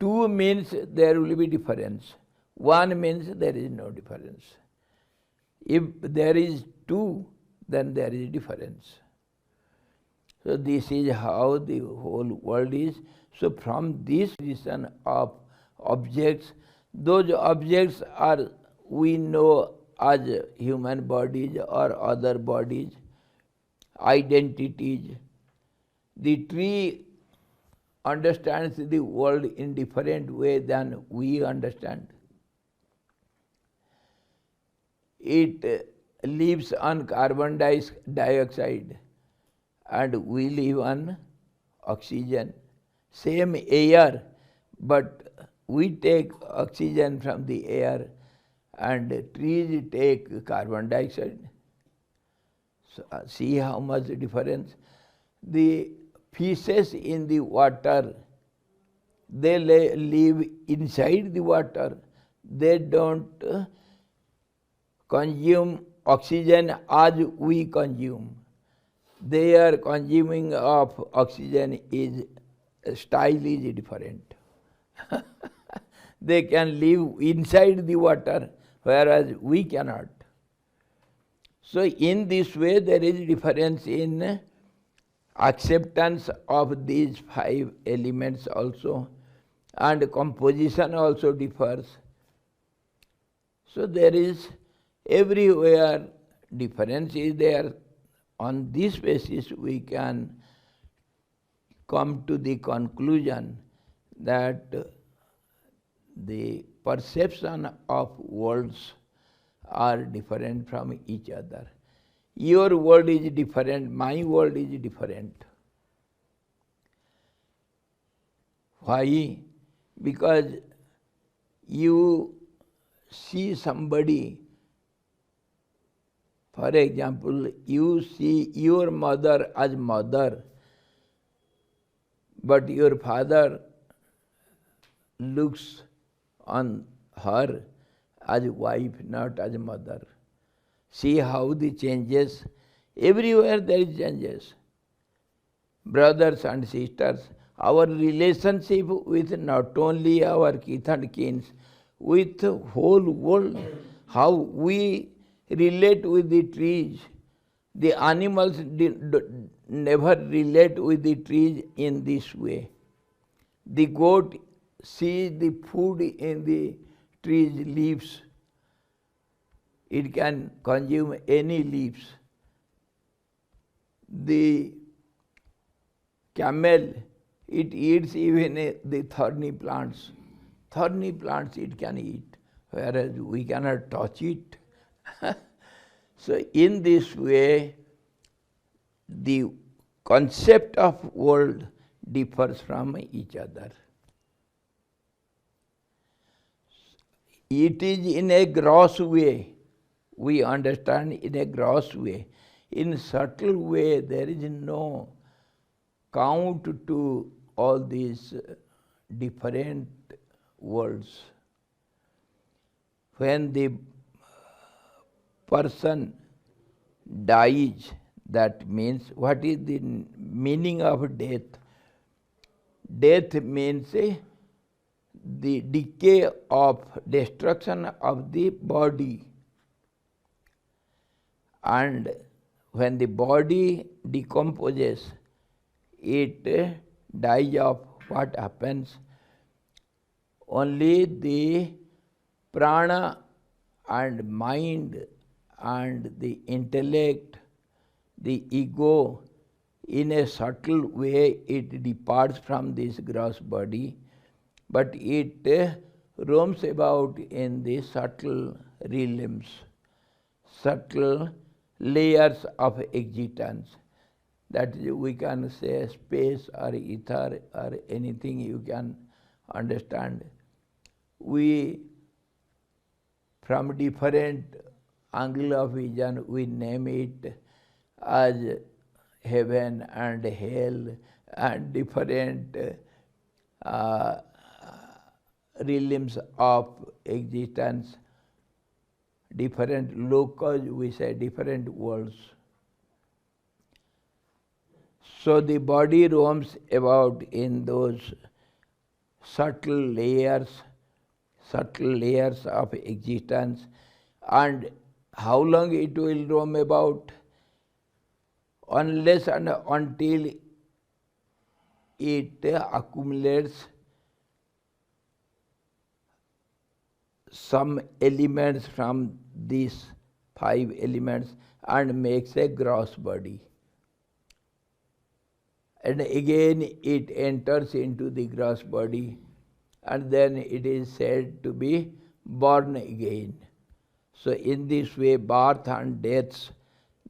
two means there will be difference. One means there is no difference. If there is two, then there is difference. So this is how the whole world is. So from this position of objects, those objects are, we know as human bodies or other bodies, identities. The tree understands the world in different way than we understand. It lives on carbon dioxide and we live on oxygen. Same air, but we take oxygen from the air and trees take carbon dioxide. So, see how much difference. The fishes in the water, they live inside the water. They don't consume oxygen as we consume. Their consuming of oxygen is style is different. They can live inside the water, whereas we cannot. So in this way there is difference in acceptance of these five elements also, and composition also differs. So there is everywhere difference is there. On this basis we can come to the conclusion that the perception of worlds are different from each other. Your world is different, my world is different. Why? Because you see somebody, for example, you see your mother as mother, but your father looks on her as wife, not as mother. See how the changes, everywhere there is changes. Brothers and sisters, our relationship with not only our kith and kins, with the whole world, how we relate with the trees. The animals never relate with the trees in this way. The goat sees the food in the tree's leaves. It can consume any leaves. The camel, it eats even the thorny plants. Thorny plants it can eat, whereas we cannot touch it. So in this way, the concept of world differs from each other. It is in a gross way. We understand in a gross way. In subtle way, there is no count to all these different worlds. When the person dies, that means, what is the meaning of death? Death means the decay of destruction of the body. And when the body decomposes, it dies off. What happens? Only the prana and mind and the intellect, the ego, in a subtle way it departs from this gross body, but it roams about in the subtle realms, subtle layers of existence. That is, we can say space or ether or anything you can understand. We, from different angle of vision, we name it as heaven and hell and different realms of existence, different locus, we say different worlds. So the body roams about in those subtle layers of existence, and how long it will roam about, unless and until it accumulates some elements from these 5 elements and makes a gross body. And again it enters into the gross body, and then it is said to be born again. So in this way, birth and deaths,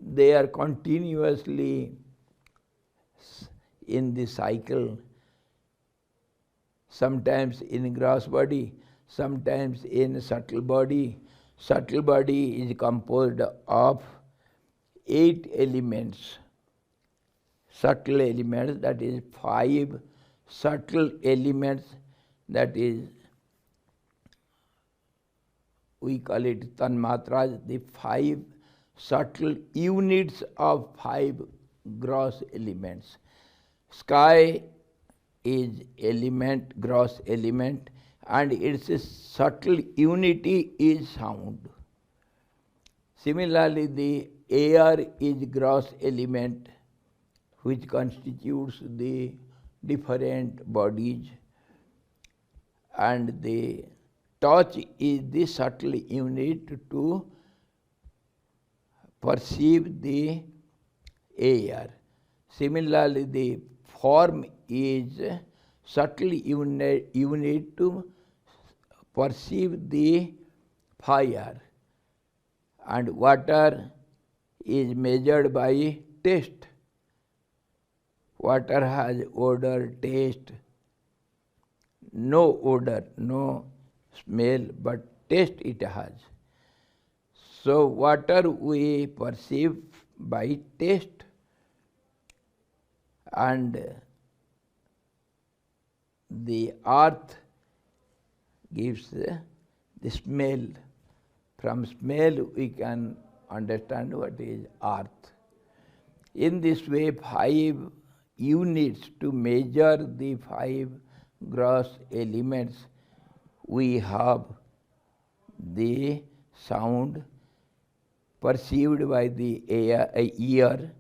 they are continuously in the cycle, sometimes in gross body, sometimes in subtle body. Subtle body is composed of 8 elements. Subtle elements, that is 5 subtle elements, that is, we call it tanmatras, the 5 subtle units of 5 gross elements. Sky is element, gross element, and its subtle unity is sound. Similarly, the air is gross element, which constitutes the different bodies, and the touch is the subtle unit to perceive the air. Similarly, the form is subtle unit to perceive the fire, and water is measured by taste. Water has odor, taste, no odor, no smell, but taste it has. So water we perceive by taste, and the earth gives the smell. From smell we can understand what is earth. In this way, 5 units to measure the 5 gross elements. We have the sound perceived by the ear,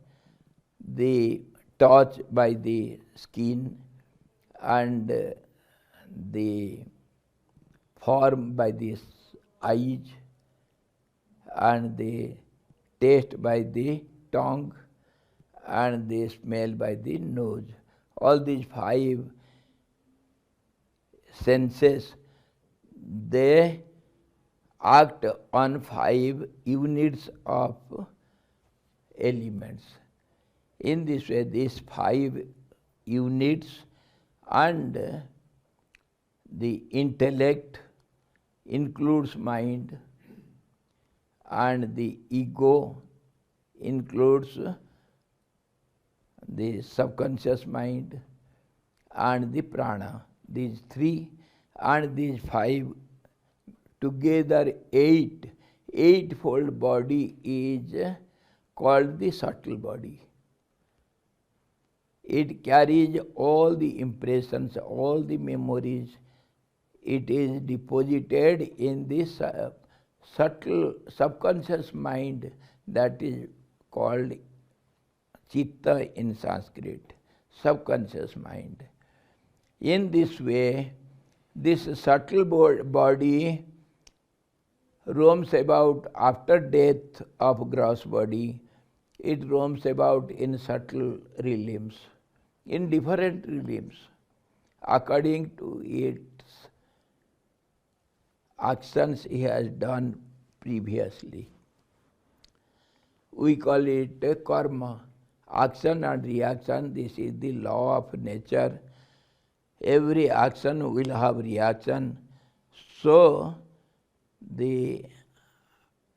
the touch by the skin, and the form by the eyes, and the taste by the tongue, and the smell by the nose. All these 5 senses, they act on 5 units of elements. In this way, these 5 units and the intellect includes mind, and the ego includes the subconscious mind, and the prana. These 3 and these 5 together 8. Eightfold body is called the subtle body. It carries all the impressions, all the memories. It is deposited in this subtle subconscious mind, that is called chitta in Sanskrit, subconscious mind. In this way, this subtle body roams about after death of gross body. It roams about in subtle realms, in different realms, according to its actions he has done previously. We call it karma. Action and reaction, this is the law of nature. Every action will have reaction. So, the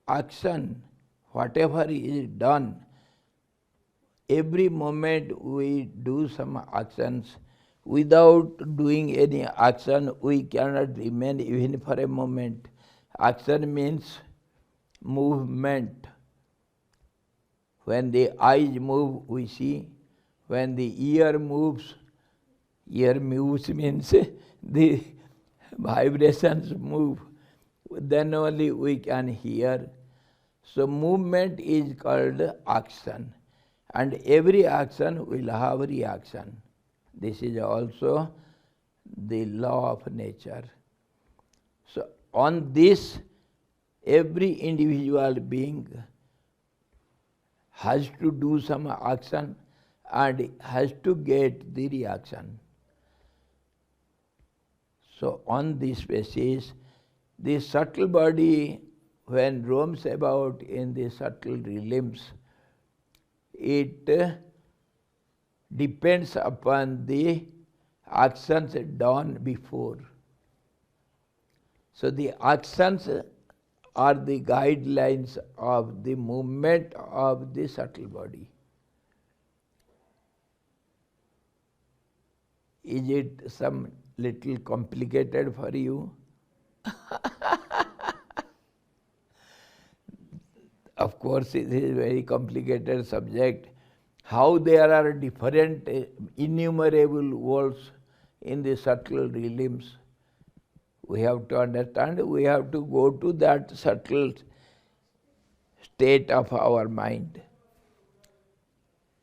action, whatever is done, every moment we do some actions. Without doing any action, we cannot remain even for a moment. Action means movement. When the eyes move, we see. When the ear moves, Ear moves means the vibrations move. Then only we can hear. So movement is called action. And every action will have reaction. This is also the law of nature. So on this, every individual being has to do some action and has to get the reaction. So on this basis, the subtle body, when roams about in the subtle realms, it depends upon the actions done before. So the actions are the guidelines of the movement of the subtle body. Is it some little complicated for you? Of course, it is a very complicated subject. How there are different innumerable worlds in the subtle realms, we have to understand. We have to go to that subtle state of our mind.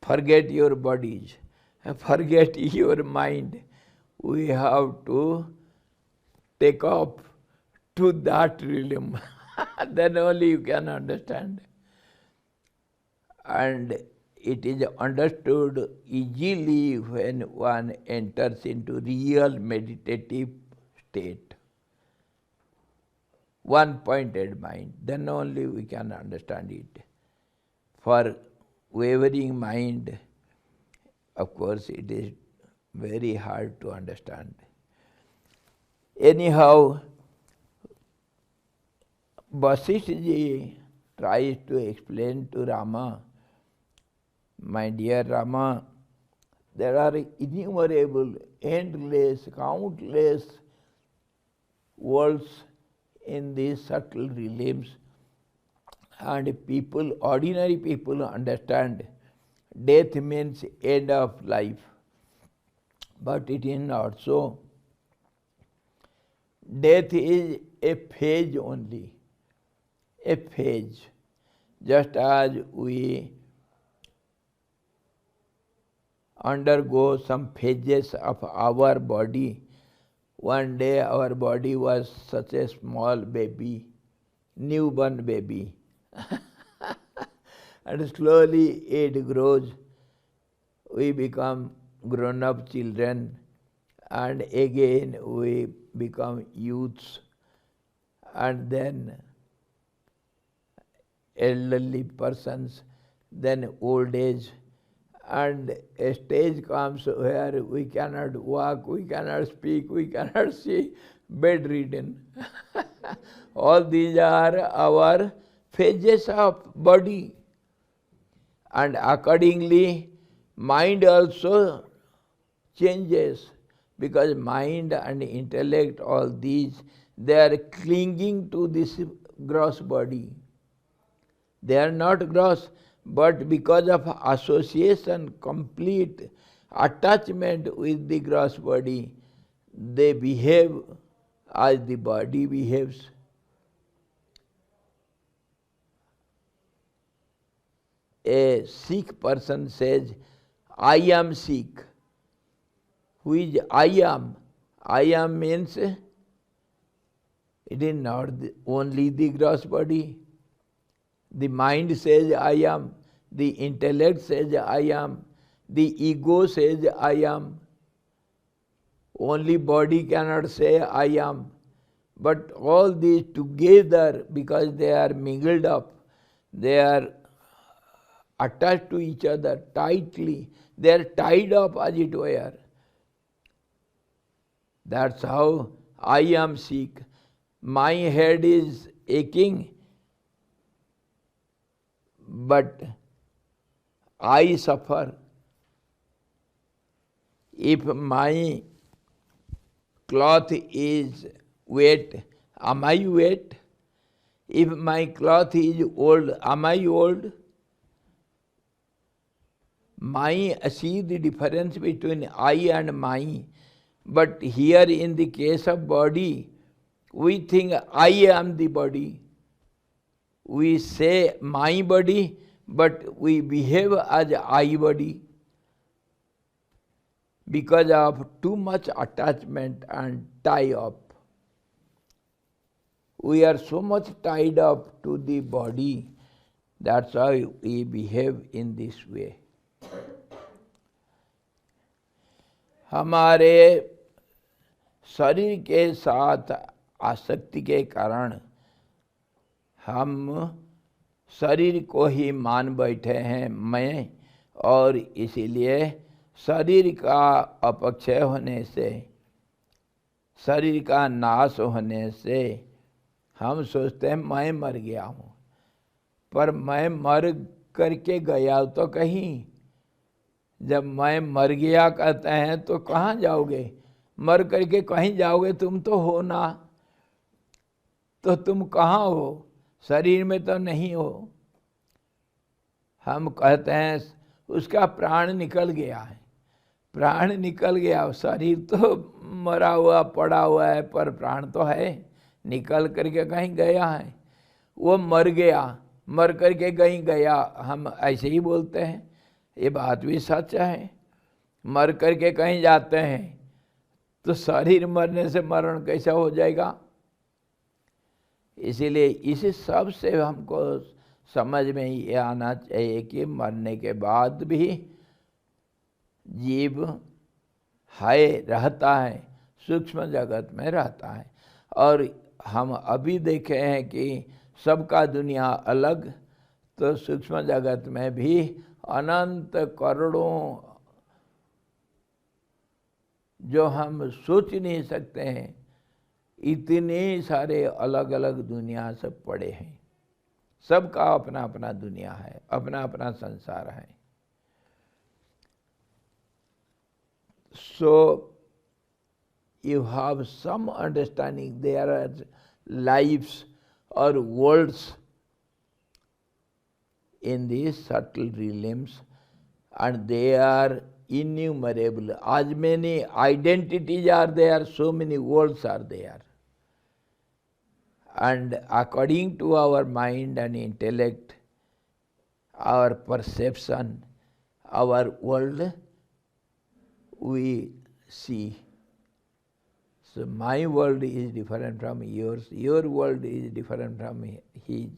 Forget your bodies, forget your mind. We have to take up to that realm. Then only you can understand. And it is understood easily when one enters into real meditative state, one-pointed mind. Then only we can understand it. For wavering mind, of course, it is very hard to understand. Anyhow, Vasishtha ji tries to explain to Rama, my dear Rama, there are innumerable, endless, countless worlds in these subtle realms, and people, ordinary people understand death means end of life. But it is not so. Death is a phase only. A phase. Just as we undergo some phases of our body. One day our body was such a small baby, newborn baby. And slowly it grows. We become grown-up children, and again we become youths, and then elderly persons, then old age, and a stage comes where we cannot walk, we cannot speak, we cannot see, bedridden. All these are our phases of body. And accordingly, mind also changes, because mind and intellect, all these, they are clinging to this gross body. They are not gross, but because of association, complete attachment with the gross body, they behave as the body behaves. A sick person says, I am sick. Who is I am? I am means it is not only the gross body. The mind says I am, the intellect says I am, the ego says I am. Only body cannot say I am. But all these together, because they are mingled up, they are attached to each other tightly, they are tied up as it were. That's how I am sick. My head is aching, but I suffer. If my cloth is wet, am I wet? If my cloth is old, am I old? See the difference between I and my. But here in the case of body, we think I am the body. We say my body, but we behave as I body because of too much attachment and tie up. We are so much tied up to the body, that's why we behave in this way. हमारे शरीर के साथ आसक्ति के कारण हम शरीर को ही मान बैठे हैं मैं, और इसीलिए शरीर का अपक्षय होने से, शरीर का नाश होने से हम सोचते हैं मैं मर गया हूँ। पर मैं मर करके गया तो कहीं, जब मैं मर गया कहते हैं तो कहाँ जाओगे? मर करके कहीं जाओगे? तुम तो हो ना, तो तुम कहाँ हो? शरीर में तो नहीं हो। हम कहते हैं उसका प्राण निकल गया है, प्राण निकल गया, शरीर तो मरा हुआ पड़ा हुआ है पर प्राण तो है, निकल करके कहीं गया है। वो मर गया, मर करके कहीं गया, हम ऐसे ही बोलते हैं। ये बात भी सच है। मर करके कहीं जाते हैं तो शरीर मरने से मरण कैसा हो जाएगा? इसीलिए इस सब से हमको समझ में ये आना चाहिए कि मरने के बाद भी जीव है, रहता है, सूक्ष्म जगत में रहता है। और हम अभी देखे हैं कि सबका दुनिया अलग, तो सूक्ष्म जगत में भी अनंत करोड़ों जो हम सोच नहीं सकते हैं, इतने सारे अलग अलग दुनिया सब पड़े हैं। सबका अपना अपना दुनिया है, अपना अपना संसार है। So you have some understanding there are lives or worlds in these subtle realms, and they are innumerable. As many identities are there, so many worlds are there. And according to our mind and intellect, our perception, our world, we see. So my world is different from yours, your world is different from his.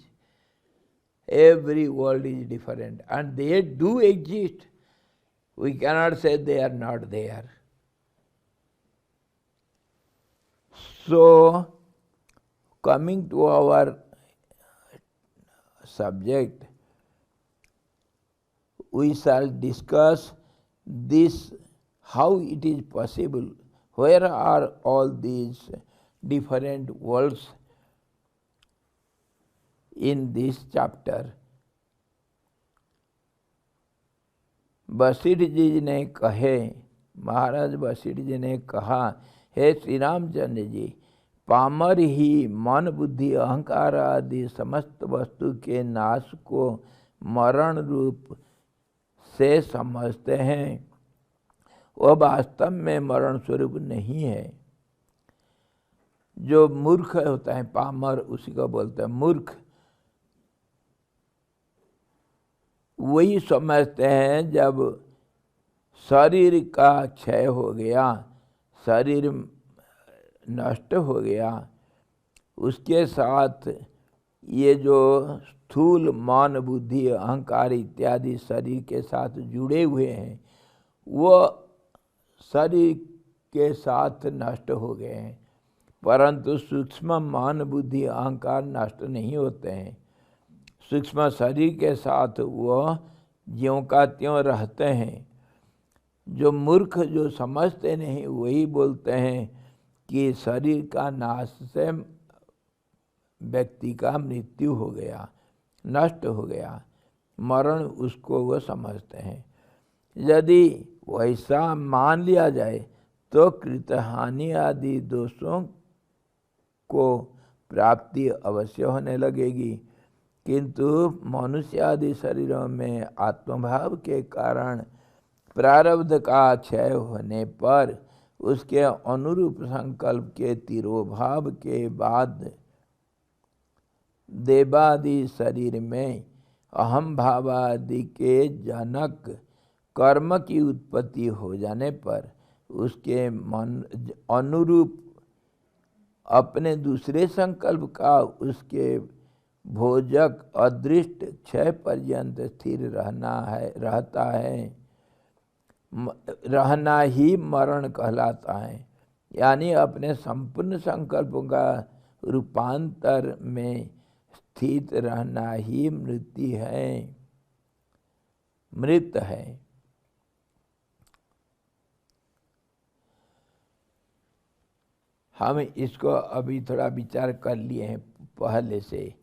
Every world is different, and they do exist. We cannot say they are not there. So, coming to our subject, we shall discuss this, how it is possible, where are all these different worlds in this chapter. Vashishtha ji ने कहे, महाराज वशिष्ठ जी ने कहा, हे Shri Ramchandra ji, Palmer ही मन बुद्धि अहंकार आदि समस्त वस्तु के नाश को मरण रूप से समझते हैं। वह वास्तव में मरण स्वरूप नहीं है। जो मूर्ख होता है, पामर उसी को बोलते हैं मूर्ख, वही समझते हैं जब शरीर का क्षय हो गया, शरीर नष्ट हो गया, उसके साथ ये जो स्थूल मन बुद्धि अहंकार इत्यादि शरीर के साथ जुड़े हुए हैं, वो शरीर के साथ नष्ट हो गए हैं। परंतु सूक्ष्म मन बुद्धि अहंकार नष्ट नहीं होते हैं। सूक्ष्म शरीर के साथ वह ज्यों का त्यों रहते हैं। जो मूर्ख, जो समझते नहीं, वही बोलते हैं कि शरीर का नाश से व्यक्ति का मृत्यु हो गया, नष्ट हो गया, मरण उसको वो समझते हैं। यदि वैसा मान लिया जाए तो कृतहानि आदि दोषों को प्राप्ति अवश्य होने लगेगी, किंतु मनुष्य आदि शरीरों में आत्मभाव के कारण प्रारब्ध का क्षय होने पर उसके अनुरूप संकल्प के तिरोभाव के बाद देवादि शरीर में अहम भावादि के जनक कर्म की उत्पत्ति हो जाने पर उसके मन अनुरूप अपने दूसरे संकल्प का उसके भोजक अदृष्ट क्षय पर्यंत स्थिर रहता है। रहना ही मरण कहलाता है, यानी अपने संपूर्ण संकल्पों का रूपांतर में स्थित रहना ही मृत्यु है, मृत है। हम इसको अभी थोड़ा विचार कर लिए हैं पहले से,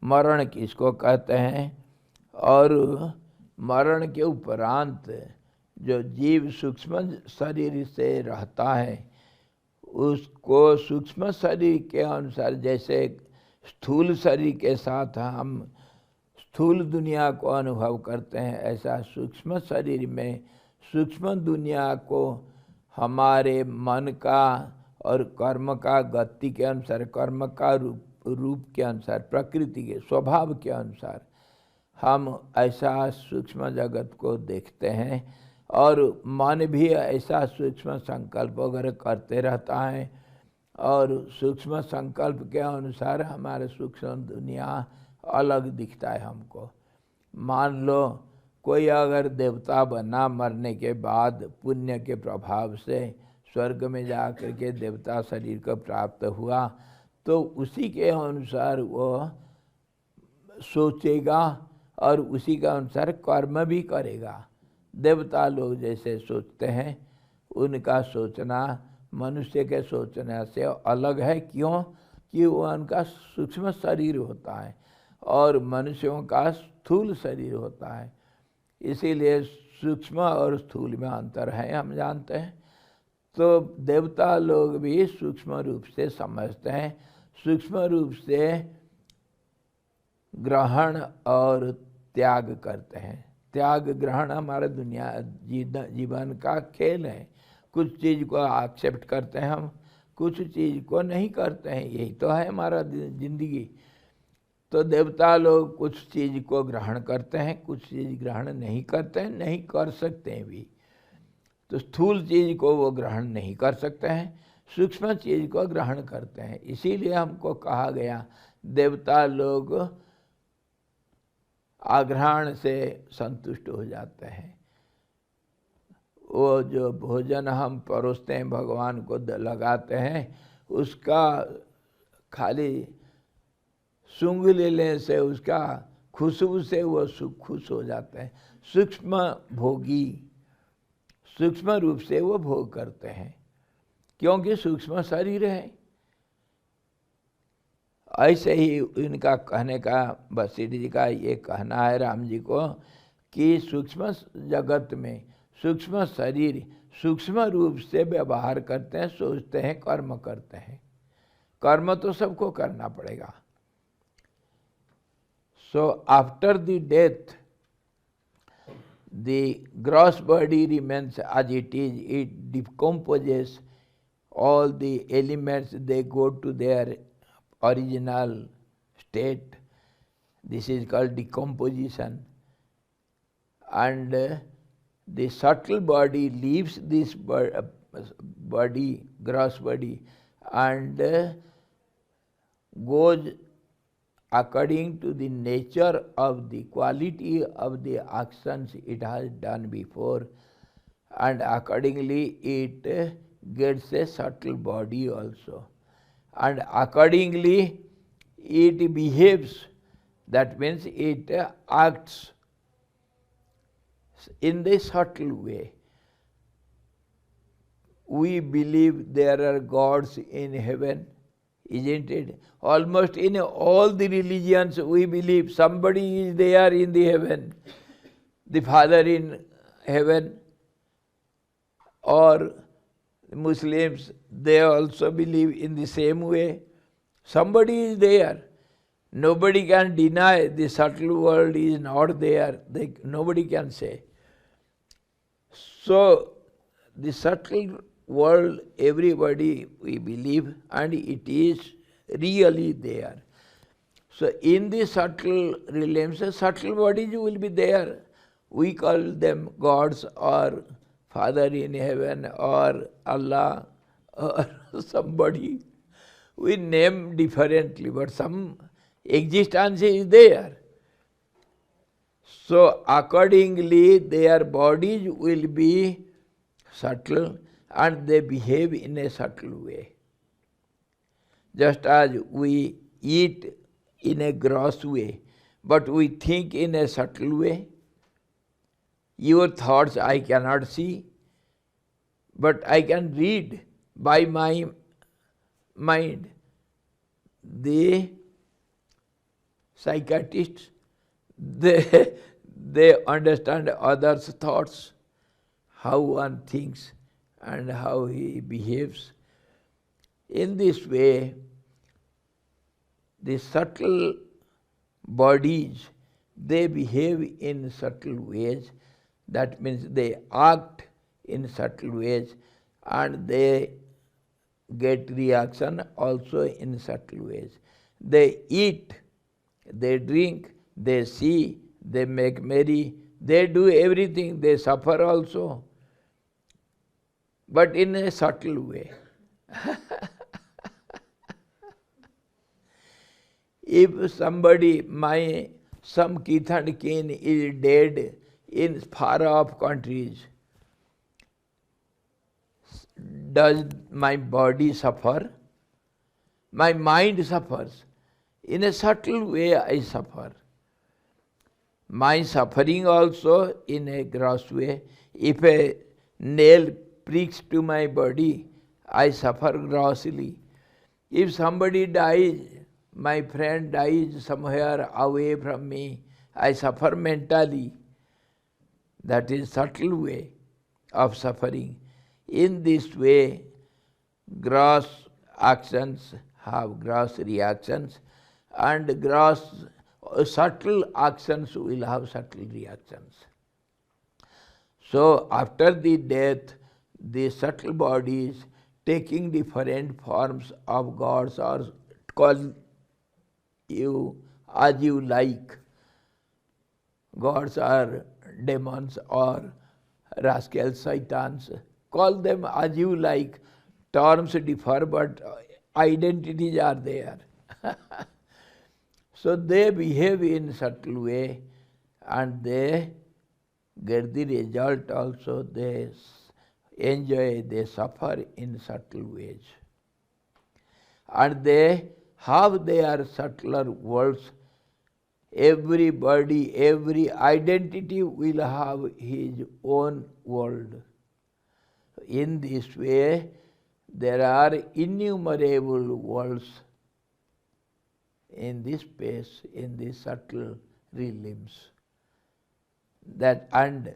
मरण किसको कहते हैं, और मरण के उपरांत जो जीव सूक्ष्म शरीर से रहता है उसको सूक्ष्म शरीर के अनुसार, जैसे स्थूल शरीर के साथ हम स्थूल दुनिया को अनुभव करते हैं, ऐसा सूक्ष्म शरीर में सूक्ष्म दुनिया को हमारे मन का और कर्म का गति के अनुसार, कर्म का रूप के अनुसार, प्रकृति के स्वभाव के अनुसार हम ऐसा सूक्ष्म जगत को देखते हैं। और मन भी ऐसा सूक्ष्म संकल्प वगैरह करते रहता है, और सूक्ष्म संकल्प के अनुसार हमारे सूक्ष्म दुनिया अलग दिखता है हमको। मान लो कोई अगर देवता बना, मरने के बाद पुण्य के प्रभाव से स्वर्ग में जा कर के देवता शरीर को प्राप्त हुआ, तो उसी के अनुसार वो सोचेगा और उसी के अनुसार कर्म भी करेगा। देवता लोग जैसे सोचते हैं, उनका सोचना मनुष्य के सोचने से अलग है। क्यों? कि वो उनका सूक्ष्म शरीर होता है और मनुष्यों का स्थूल शरीर होता है, इसीलिए सूक्ष्म और स्थूल में अंतर है, हम जानते हैं। तो देवता लोग भी सूक्ष्म रूप से समझते हैं, सूक्ष्म रूप से ग्रहण और त्याग करते हैं। त्याग ग्रहण हमारे दुनिया जीवन का खेल है। कुछ चीज़ को एक्सेप्ट करते हैं हम, कुछ चीज़ को नहीं करते हैं, यही तो है हमारा जिंदगी। तो देवता लोग कुछ चीज़ को ग्रहण करते हैं, कुछ चीज़ ग्रहण नहीं करते हैं, नहीं कर सकते हैं भी। तो स्थूल चीज़ को वो ग्रहण नहीं कर सकते हैं, सूक्ष्म चीज़ को ग्रहण करते हैं। इसीलिए हमको कहा गया देवता लोग आग्रहण से संतुष्ट हो जाते हैं। वो जो भोजन हम परोसते हैं, भगवान को लगाते हैं, उसका खाली सूंघ लेने से, उसका खुशबू से वो खुश हो जाते हैं। सूक्ष्म भोगी सूक्ष्म रूप से वो भोग करते हैं, क्योंकि सूक्ष्म शरीर है। ऐसे ही इनका कहने का, वशिष्ठ जी का ये कहना है राम जी को, कि सूक्ष्म जगत में सूक्ष्म शरीर सूक्ष्म रूप से व्यवहार करते हैं, सोचते हैं, कर्म करते हैं। कर्म तो सबको करना पड़ेगा। So after the death the gross body remains as it is. It decomposes all the elements, they go to their original state. This is called decomposition. And the subtle body leaves this body, gross body, and goes according to the nature of the quality of the actions it has done before, and accordingly it gets a subtle body also, and accordingly it behaves. That means it acts in the subtle way. We believe there are gods in heaven, isn't it? Almost in all the religions we believe somebody is there in the heaven, the Father in heaven. Or Muslims, they also believe in the same way. Somebody is there. Nobody can deny the subtle world is not there. Nobody can say. So the subtle world, everybody we believe, and it is really there. So in the subtle realms, subtle bodies will be there. We call them gods or Father in heaven or Allah or somebody. We name differently, but some existence is there. So accordingly, their bodies will be subtle and they behave in a subtle way. Just as we eat in a gross way, but we think in a subtle way. Your thoughts I cannot see, but I can read by my mind. The psychiatrists, they understand others' thoughts, how one thinks and how he behaves. In this way, the subtle bodies, they behave in subtle ways. That means they act in subtle ways and they get reaction also in subtle ways. They eat, they drink, they see, they make merry, they do everything, they suffer also, but in a subtle way. If somebody, some kith and kin is dead in far off countries, does my body suffer? My mind suffers. In a subtle way I suffer. My suffering also in a gross way. If a nail pricks to my body, I suffer grossly. If somebody dies, my friend dies somewhere away from me, I suffer mentally. That is subtle way of suffering. In this way, gross actions have gross reactions, and subtle actions will have subtle reactions. So after the death, the subtle bodies taking different forms of gods or call you as you like. Gods or demons or rascals, saitans, call them as you like. Terms differ, but identities are there. So they behave in subtle way and they get the result also. They enjoy, they suffer in subtle ways. And they have their subtler worlds. Everybody, every identity will have his own world. In this way, there are innumerable worlds in this space, in these subtle realms. That and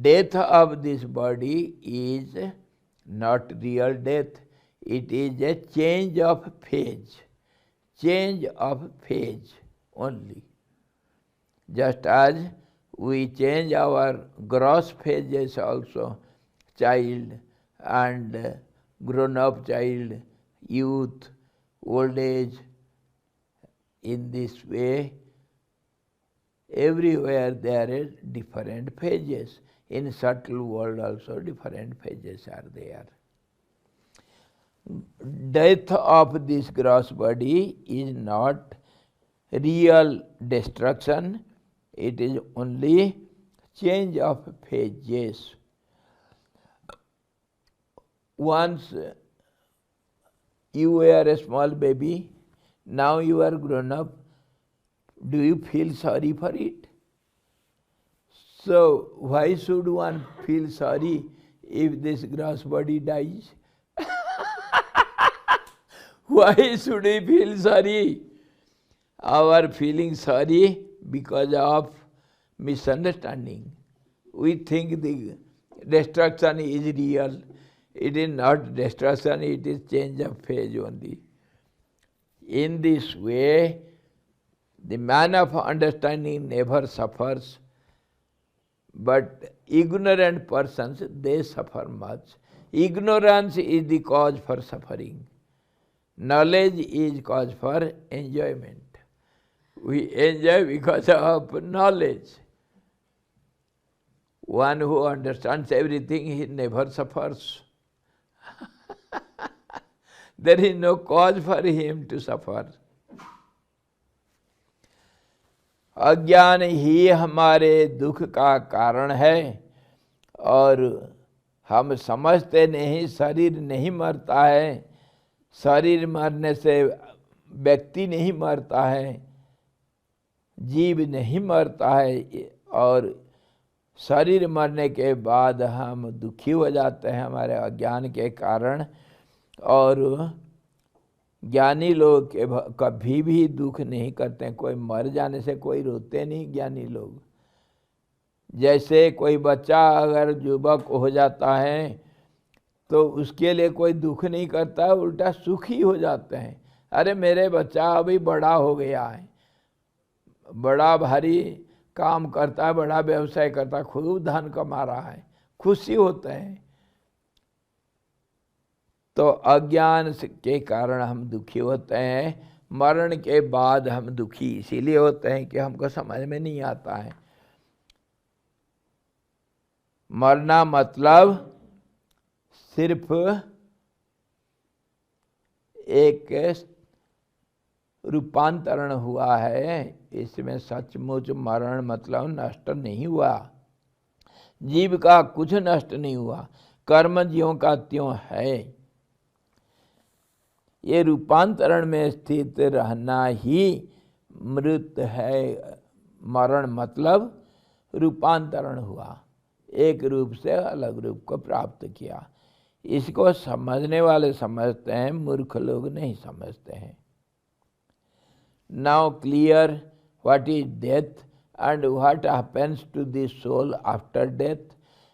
death of this body is not real death. It is a change of phase. Change of phase only. Just as we change our gross phases also, child and grown-up child, youth, old age, in this way, everywhere there is different phases. In subtle world also different phases are there. Death of this gross body is not real destruction, it is only change of phases. Once you were a small baby, now you are grown up, do you feel sorry for it? So why should one feel sorry if this gross body dies? Why should we feel sorry? Our feeling sorry because of misunderstanding. We think the destruction is real. It is not destruction, it is change of phase only. In this way, the man of understanding never suffers, but ignorant persons, they suffer much. Ignorance is the cause for suffering. Knowledge is cause for enjoyment. We enjoy because of knowledge. One who understands everything, he never suffers. There is no cause for him to suffer. अज्ञान ही हमारे दुख का कारण है, और हम समझते नहीं, शरीर नहीं मरता है, शरीर मरने से व्यक्ति नहीं मरता है, जीव नहीं मरता है, और शरीर मरने के बाद हम दुखी हो जाते हैं हमारे अज्ञान के कारण। और ज्ञानी लोग कभी भी दुख नहीं करते हैं। कोई मर जाने से कोई रोते नहीं ज्ञानी लोग। जैसे कोई बच्चा अगर युवक हो जाता है तो उसके लिए कोई दुख नहीं करता है, उल्टा सुखी हो जाते हैं। अरे मेरे बच्चा अभी बड़ा हो गया है, बड़ा भारी काम करता है, बड़ा व्यवसाय करता है, खूब धन कमा रहा है, खुशी होते हैं। तो अज्ञान के कारण हम दुखी होते हैं। मरण के बाद हम दुखी इसीलिए होते हैं कि हमको समझ में नहीं आता है। मरना मतलब सिर्फ एक रूपांतरण हुआ है, इसमें सचमुच मरण मतलब नष्ट नहीं हुआ। जीव का कुछ नष्ट नहीं हुआ, कर्म जीवों का त्यों है। ये रूपांतरण में स्थित रहना ही मृत है। मरण मतलब रूपांतरण हुआ, एक रूप से अलग रूप को प्राप्त किया। इसको समझने वाले समझते हैं, मूर्ख लोग नहीं समझते हैं। Now clear what is death and what happens to the soul after death,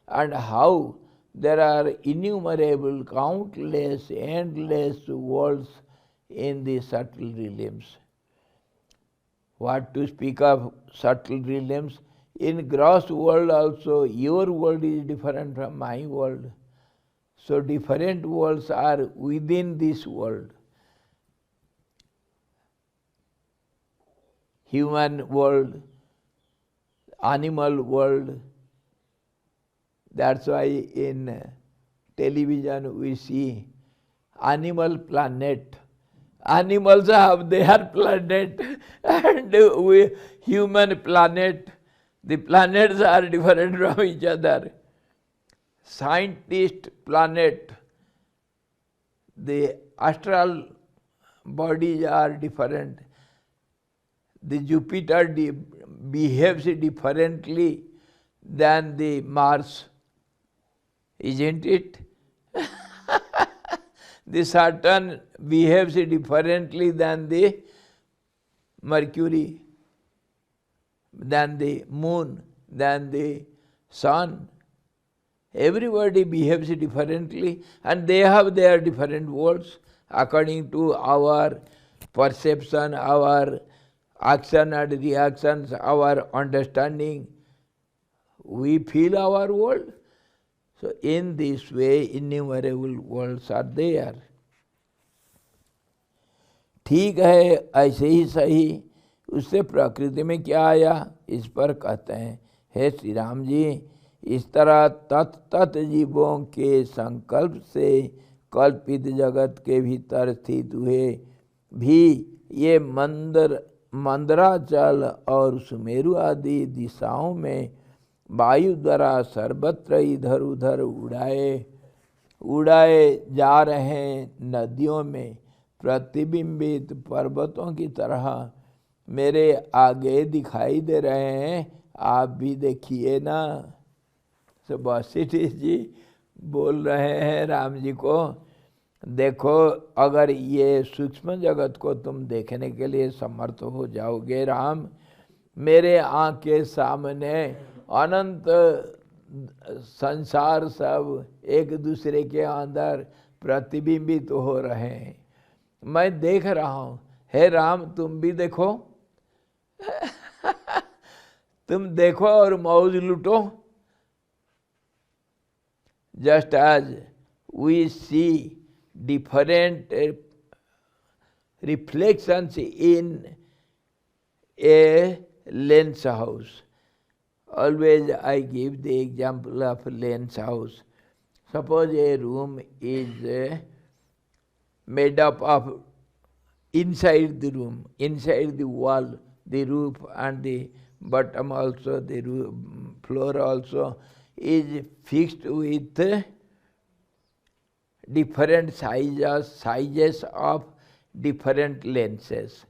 and how there are innumerable, countless, endless worlds in the subtle realms. What to speak of subtle realms? In gross world also, your world is different from my world. So different worlds are within this world. Human world, animal world. That's why in television we see Animal Planet. Animals have their planet and we human planet. The planets are different from each other. Scientist planet, the astral bodies are different. The Jupiter behaves differently than the Mars, isn't it? The Saturn behaves differently than the Mercury, than the Moon, than the Sun. Everybody behaves differently and they have their different worlds according to our perception, our action and reactions, our understanding. We feel our world. So in this way innumerable worlds are there. ठीक है, ऐसे ही सही। उससे प्रकृति में क्या आया, इस पर कहते हैं, हे श्री राम जी, इस तरह तत् जीवों के संकल्प से कल्पित जगत के भीतर स्थित हुए भी ये मंदराचल और सुमेरु आदि दिशाओं में वायु द्वारा सर्वत्र इधर उधर उड़ाए जा रहे नदियों में प्रतिबिंबित पर्वतों की तरह मेरे आगे दिखाई दे रहे हैं। आप भी देखिए ना। तो वशिष्ठ जी बोल रहे हैं राम जी को, देखो अगर ये सूक्ष्म जगत को तुम देखने के लिए समर्थ हो जाओगे राम, मेरे आँख के सामने अनंत संसार सब एक दूसरे के अंदर प्रतिबिंबित हो रहे हैं, मैं देख रहा हूँ। हे राम तुम भी देखो तुम देखो और मौज लूटो। Just as we see different reflections in a lens house. Always I give the example of lens house. Suppose a room is made up of inside the room, inside the wall, the roof and the bottom also, the floor also is fixed with different sizes of different lenses,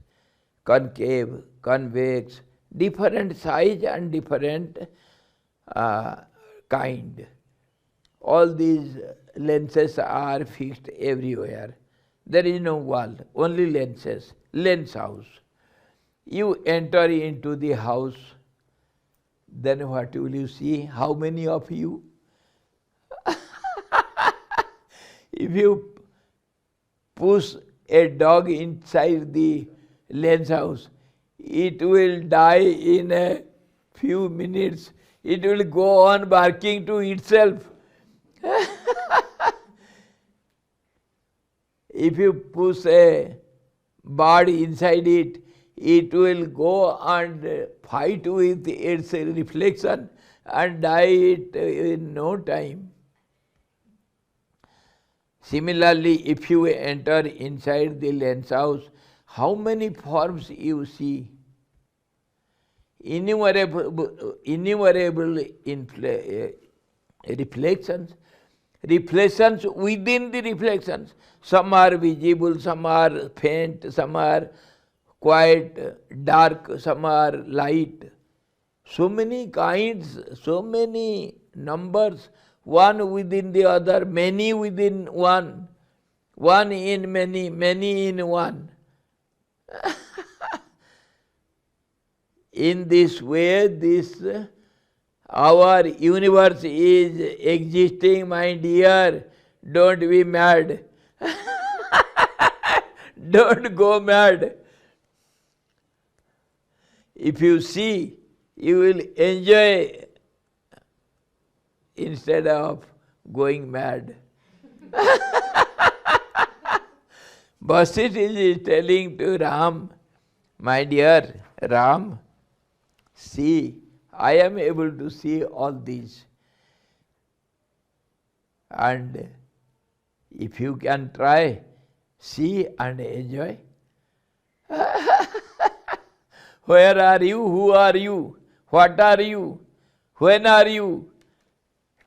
concave, convex, different size and different kind. All these lenses are fixed everywhere. There is no wall, only lenses, lens house. You enter into the house, then what will you see? How many of you? If you push a dog inside the lens house, it will die in a few minutes. It will go on barking to itself. If you push a bird inside it, it will go and fight with its reflection and die in no time. Similarly, if you enter inside the lens house, how many forms you see? Innumerable reflections. Reflections within the reflections. Some are visible, some are faint, some are quite dark, some are light. So many kinds, so many numbers, one within the other, many within one, one in many, many in one. In this way, our universe is existing, my dear. Don't be mad. Don't go mad. If you see, you will enjoy instead of going mad. Vasishtha is telling to Ram, my dear Ram, see, I am able to see all these. And if you can try, see and enjoy. Where are you? Who are you? What are you? When are you?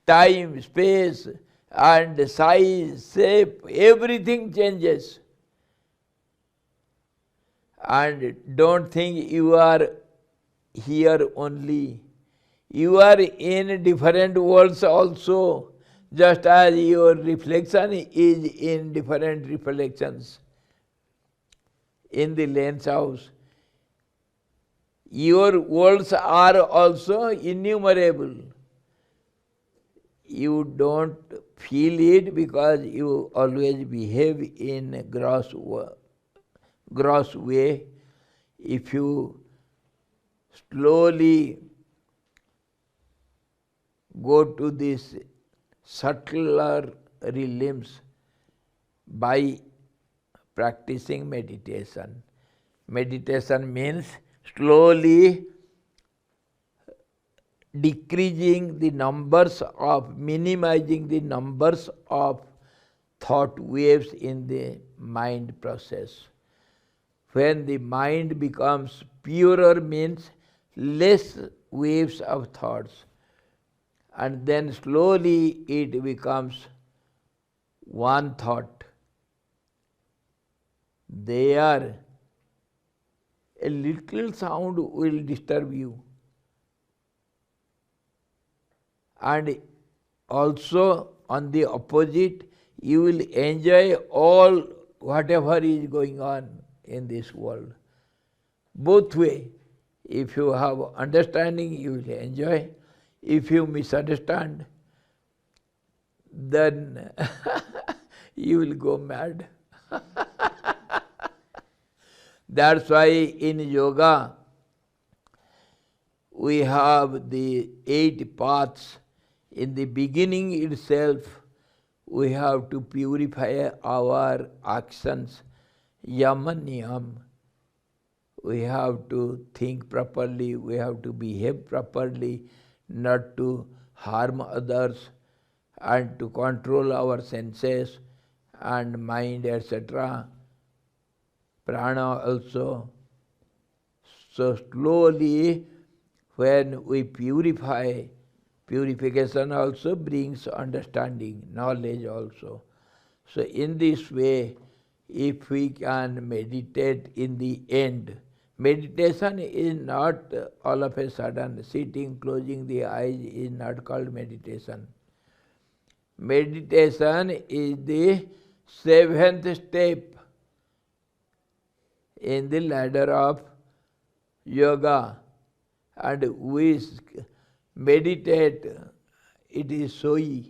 Time, space, and size, shape, everything changes. And don't think you are here only. You are in different worlds also, just as your reflection is in different reflections. In the lens house, your worlds are also innumerable. You don't feel it because you always behave in a gross way. If you slowly go to these subtler realms by practicing meditation. Meditation means slowly decreasing the numbers of, minimizing the numbers of thought waves in the mind process. When the mind becomes purer means less waves of thoughts, and then slowly it becomes one thought. There, a little sound will disturb you. And also on the opposite, you will enjoy all whatever is going on in this world. Both way. If you have understanding, you will enjoy. If you misunderstand, then you will go mad. That's why in yoga, we have the 8 paths. In the beginning itself, we have to purify our actions, yama niyam. We have to think properly, we have to behave properly, not to harm others, and to control our senses and mind, etc. Prana also. So slowly, when we purify, purification also brings understanding, knowledge also. So in this way, if we can meditate in the end, meditation is not all of a sudden sitting, closing the eyes is not called meditation. Meditation is the seventh step in the ladder of yoga, and we meditate, it is soi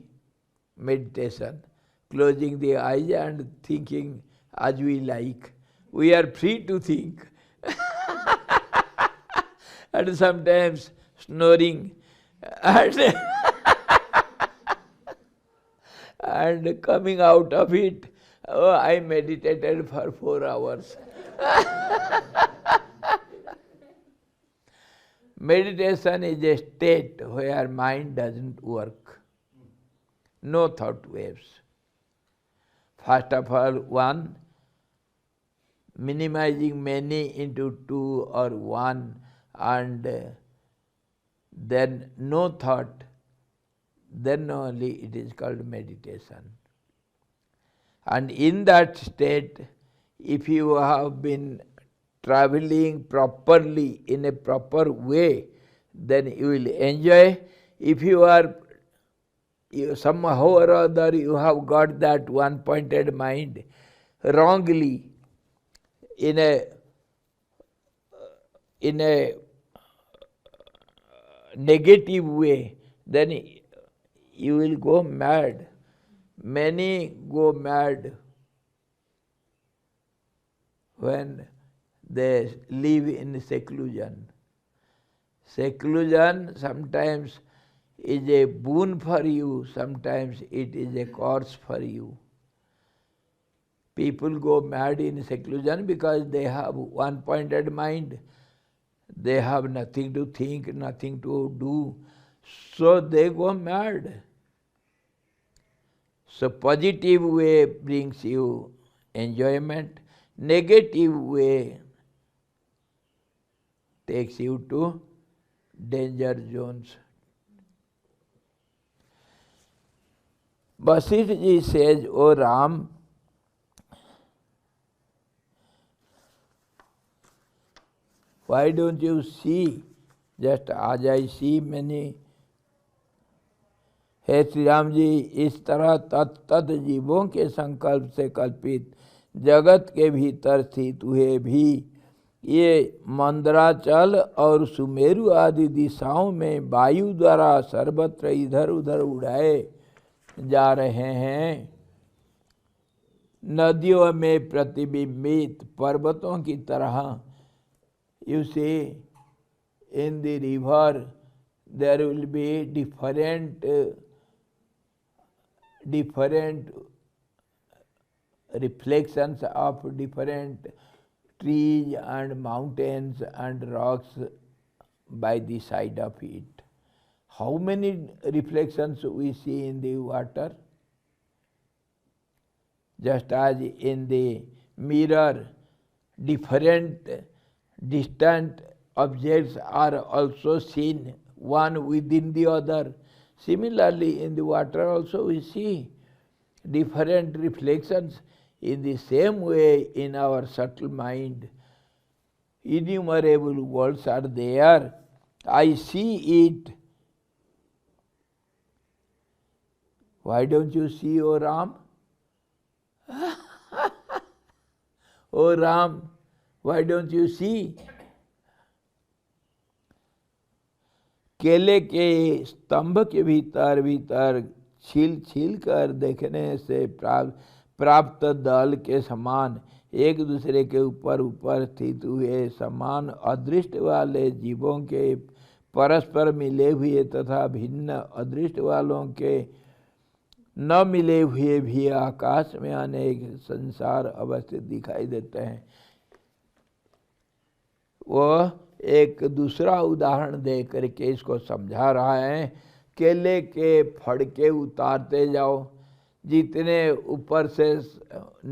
meditation, closing the eyes and thinking as we like. We are free to think. And sometimes snoring and, and coming out of it, oh, I meditated for 4 hours. Meditation is a state where mind doesn't work. No thought waves. First of all, one, minimizing many into two or one, and then no thought, then only it is called meditation. And in that state, if you have been traveling properly in a proper way, then you will enjoy. If you are somehow or other you have got that one-pointed mind wrongly in a negative way, then you will go mad. Many go mad when they live in seclusion. Seclusion sometimes is a boon for you, sometimes it is a curse for you. People go mad in seclusion because they have one-pointed mind. They have nothing to think, nothing to do, so they go mad. So positive way brings you enjoyment, negative way takes you to danger zones. Vasishtha ji says, O Ram, why don't you see, just as I see many? हे श्री राम जी, इस तरह तत् जीवों के संकल्प से कल्पित जगत के भीतर स्थित हुए भी ये मंदराचल और सुमेरु आदि दिशाओं में वायु द्वारा सर्वत्र इधर उधर उड़ाए जा रहे हैं। नदियों में प्रतिबिंबित पर्वतों की तरह, you see, in the river there will be different reflections of different trees and mountains and rocks by the side of it. How many reflections we see in the water? Just as in the mirror, different distant objects are also seen one within the other. Similarly, in the water also we see different reflections. In the same way, in our subtle mind, innumerable worlds are there. I see it. Why don't you see, O Ram? O Ram, why don't you see? केले के स्तंभ के भीतर भीतर छील छील कर देखने से प्राप्त दल के समान एक दूसरे के ऊपर ऊपर स्थित हुए समान अदृष्ट वाले जीवों के परस्पर मिले हुए तथा भिन्न अदृष्ट वालों के न मिले हुए भी आकाश में अनेक संसार अवस्थित दिखाई देते हैं। वो एक दूसरा उदाहरण दे करके इसको समझा रहा है। केले के फड़के उतारते जाओ, जितने ऊपर से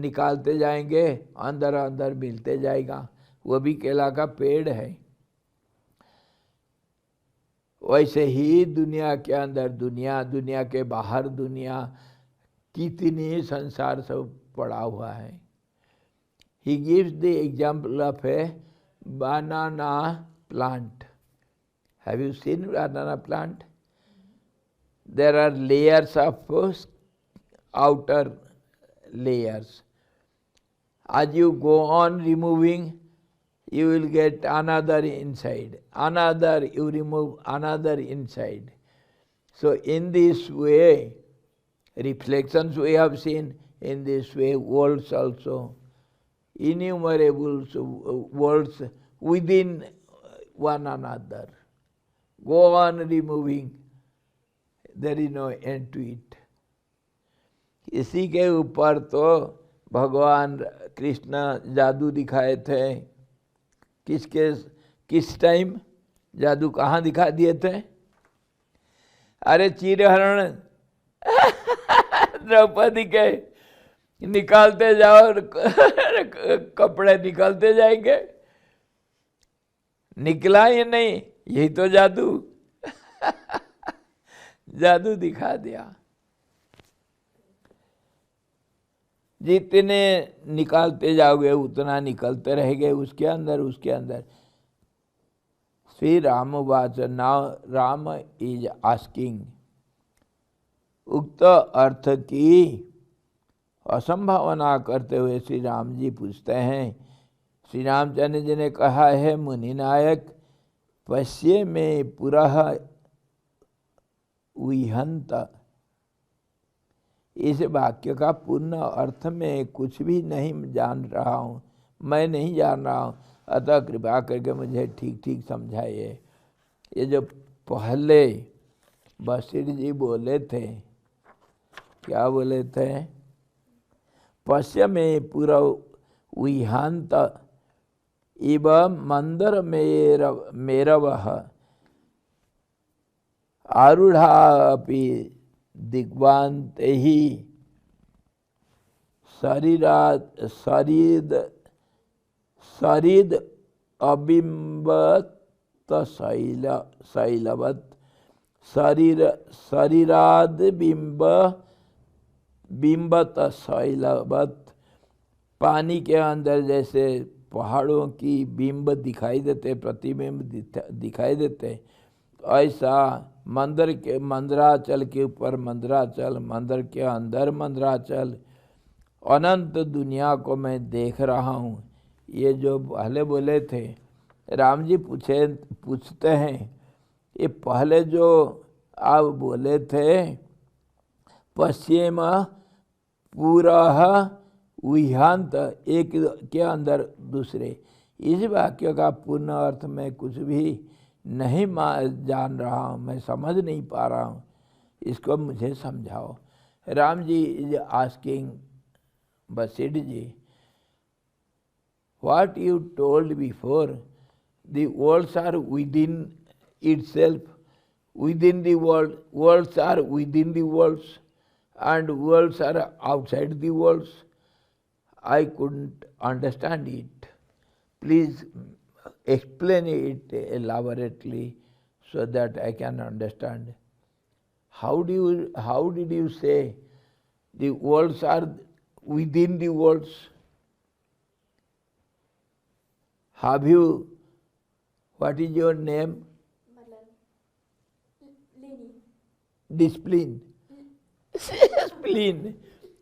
निकालते जाएंगे अंदर अंदर मिलते जाएगा, वो भी केला का पेड़ है। वैसे ही दुनिया के अंदर दुनिया, दुनिया के बाहर दुनिया, कितनी संसार सब पड़ा हुआ है। He gives the example of a banana plant. Have you seen banana plant? There are layers of outer layers. As you go on removing, you will get another inside. Another, you remove another inside. So in this way, reflections we have seen, in this way worlds also, innumerable worlds within one another. Go on removing, there is no end to it. इसी के ऊपर तो भगवान कृष्ण जादू दिखाए थे। किस time जादू कहाँ दिखा दिए थे? अरे चीरहरण द्रौपदी के निकालते जाओ, कपड़े निकालते जाएंगे, निकला ही नहीं, यही तो जादू जादू दिखा दिया। जितने निकालते जाओगे उतना निकलते रहेंगे उसके अंदर। Shri Ram watch, now Ram is asking, उक्त अर्थ की असंभावना करते हुए श्री राम जी पूछते हैं। श्री रामचंद्र जी ने कहा है, मुनिनायक पश्ये में पुरः विहंत। इस वाक्य का पूर्ण अर्थ में कुछ भी नहीं जान रहा हूँ, मैं नहीं जान रहा हूँ, अतः कृपा करके मुझे ठीक ठीक समझाइए। ये जो पहले वशिष्ठ जी बोले थे, क्या बोले थे? पश्य में पूरा विहांत इव मंदर मेरवः आरूढ़ापि दिग्वान्ते ही शरीद अबिंबत शैलवत, शरीराद बिंबत शैलवत। पानी के अंदर जैसे पहाड़ों की बिंब दिखाई देते, प्रतिबिंब दिखाई देते, ऐसा मंदराचल के ऊपर मंदराचल, मंदिर के अंदर मंदराचल, अनंत दुनिया को मैं देख रहा हूँ। ये जो पहले बोले थे, राम जी पूछते हैं, ये पहले जो आप बोले थे पश्चिम पूरा विहांत, एक के अंदर दूसरे, इस वाक्य का पूर्ण अर्थ में कुछ भी नहीं जान रहा हूँ, मैं समझ नहीं पा रहा हूँ, इसको मुझे समझाओ। Ram ji is asking Vashishtha ji, what you told before, the worlds are within itself, within the world, worlds are within the worlds, and worlds are outside the worlds. I couldn't understand it. Please explain it elaborately so that I can understand. How did you say the worlds are within the worlds? Have you, what is your name? Discipline. Spleen.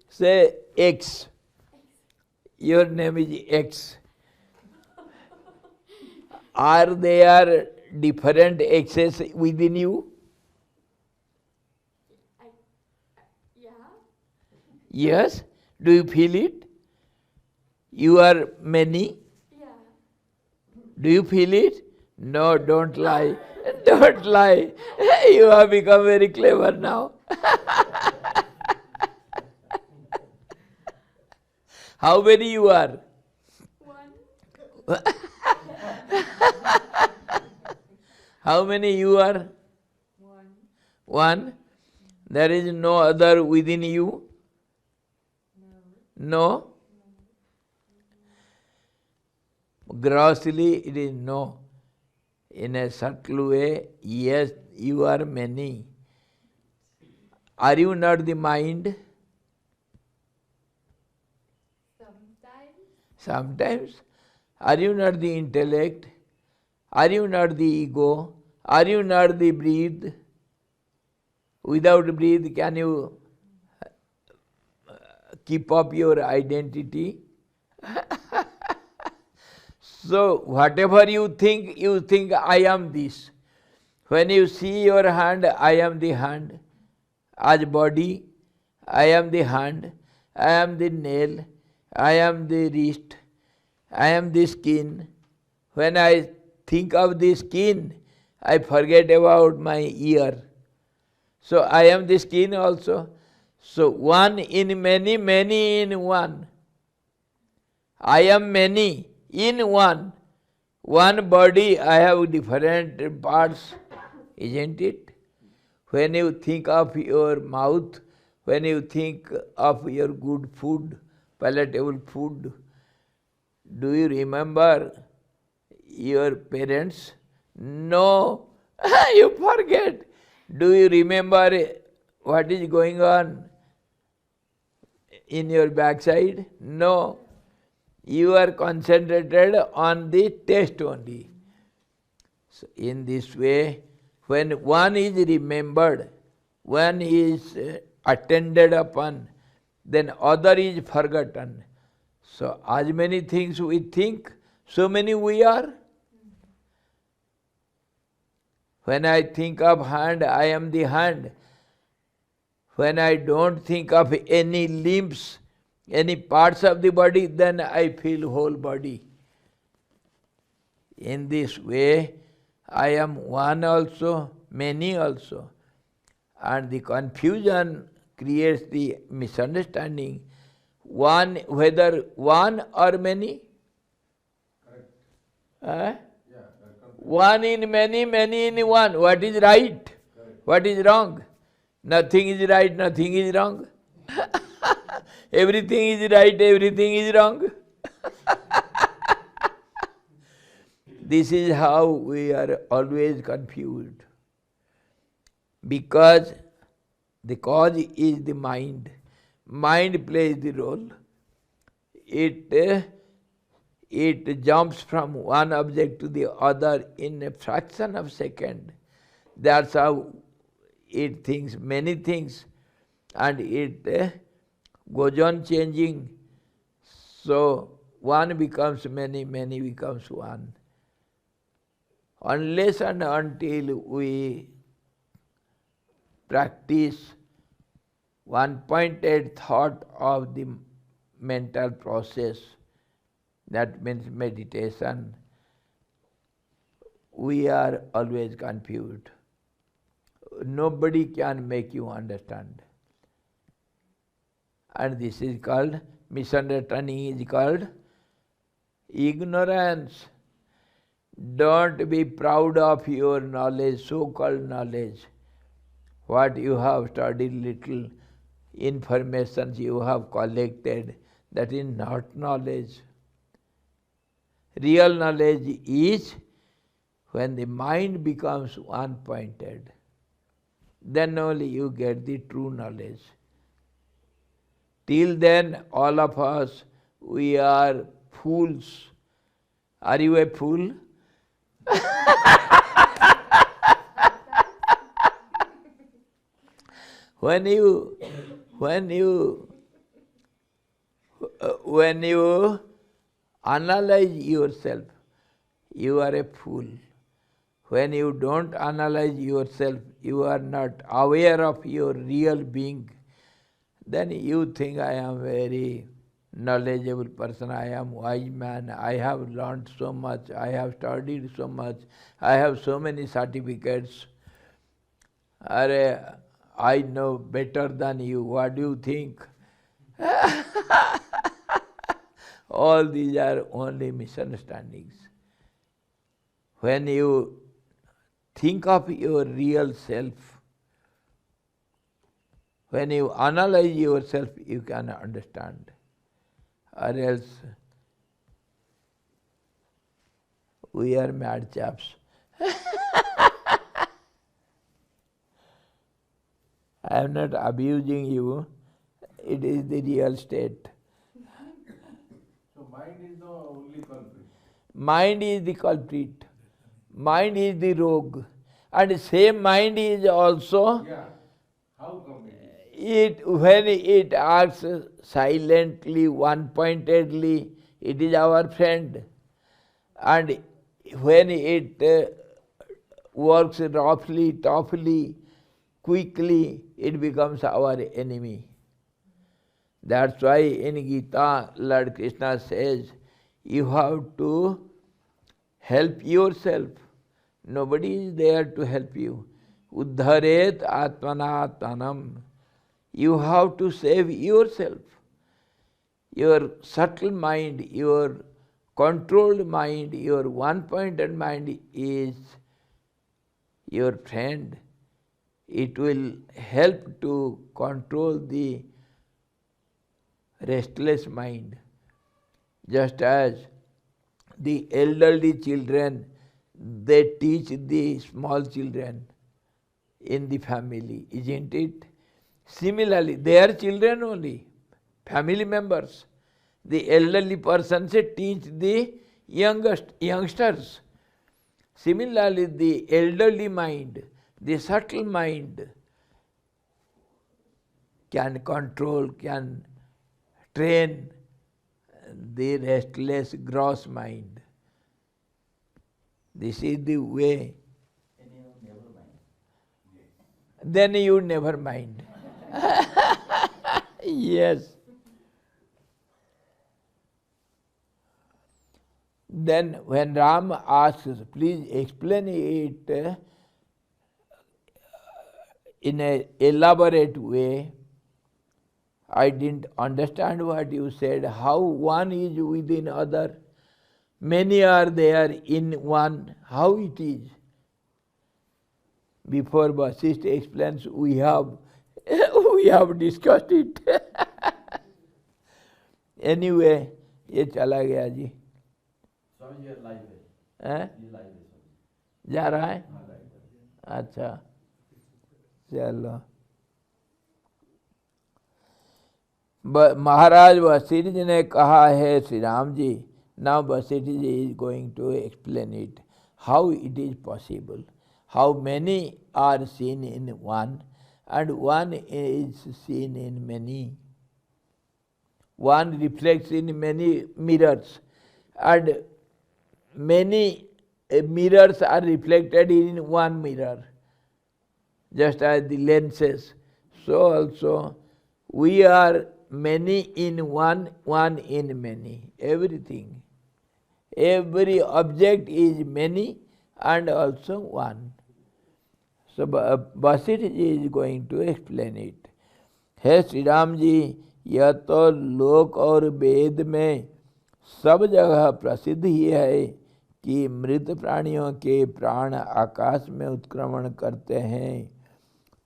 Say X. Your name is X. Are there different X's within you? Yeah. Yes. Do you feel it? You are many? Yeah. Do you feel it? No, don't lie. Don't lie. You have become very clever now. How many you are? One. How many you are? One. One. There is no other within you? No. No? Grossly it is no. In a subtle way, yes, you are many. Are you not the mind? Sometimes. Sometimes. Are you not the intellect? Are you not the ego? Are you not the breath? Without breath, can you keep up your identity? So, whatever you think, I am this. When you see your hand, I am the hand. As body, I am the hand, I am the nail, I am the wrist, I am the skin. When I think of the skin, I forget about my ear. So I am the skin also. So one in many, many in one. I am many in one. One body, I have different parts, isn't it? When you think of your mouth, when you think of your good food, palatable food, do you remember your parents? No, you forget. Do you remember what is going on in your backside? No. You are concentrated on the taste only. So in this way, when one is remembered, one is attended upon, then other is forgotten. So as many things we think, so many we are. When I think of hand, I am the hand. When I don't think of any limbs, any parts of the body, then I feel whole body. In this way, I am one also, many also. And the confusion creates the misunderstanding. One, whether one or many? Correct. Huh? Yeah, that comes. One in many, many in one. What is right? Correct. What is wrong? Nothing is right, nothing is wrong. Everything is right, everything is wrong. This is how we are always confused. Because the cause is the mind. Mind plays the role. It jumps from one object to the other in a fraction of a second. That's how it thinks many things, and it goes on changing. So one becomes many, many becomes one. Unless and until we practice one-pointed thought of the mental process, that means meditation, we are always confused. Nobody can make you understand. And this is called, misunderstanding is called ignorance. Don't be proud of your knowledge, so-called knowledge. What you have studied, little information you have collected, that is not knowledge. Real knowledge is when the mind becomes one-pointed. Then only you get the true knowledge. Till then, all of us, we are fools. Are you a fool? When you analyze yourself, you are a fool. When you don't analyze yourself, you are not aware of your real being, then you think I am very knowledgeable person, I am wise man, I have learned so much, I have studied so much, I have so many certificates. I know better than you. What do you think? All these are only misunderstandings. When you think of your real self, when you analyze yourself, you can understand. Or else, we are mad chaps. I am not abusing you, it is the real state. So mind is the only culprit. Mind is the culprit. Mind is the rogue. And same mind is also, Yeah. How come it is? when it acts silently, one-pointedly, it is our friend. And when it works roughly, toughly, quickly, it becomes our enemy. That's why in Gita, Lord Krishna says, you have to help yourself. Nobody is there to help you. Uddharet atmanatmanam. You have to save yourself. Your subtle mind, your controlled mind, your one-pointed mind is your friend. It will help to control the restless mind. Just as the elderly children, they teach the small children in the family, isn't it? Similarly, they are children only, family members. The elderly person should teach the youngsters. Similarly, the elderly mind, the subtle mind can control, can train the restless gross mind. This is the way. Then you never mind. Yes. Then when Ram asks, please explain it in an elaborate way, I didn't understand what you said, how one is within other. Many are there in one, how it is. Before Vasishtha explains, we have discussed it. Anyway, ये चला गया जी. Swami ji live है. हैं? ये live है स्वामी. जा रहा है? हाँ लाइव है. अच्छा, चलो. महाराज वशिष्ठ जी ने कहा है Shri Ram ji, now Vasishtha ji is going to explain it, how it is possible, how many are seen in one and one is seen in many. One reflects in many mirrors and many mirrors are reflected in one mirror, just as the lenses. So also we are many in one, one in many. Everything. Every object is many and also one. So Vasishtha ji is going to explain it. हे श्री राम जी, यह तो लोक और वेद में सब जगह प्रसिद्ध ही है कि मृत प्राणियों के प्राण आकाश में उत्क्रमण करते हैं।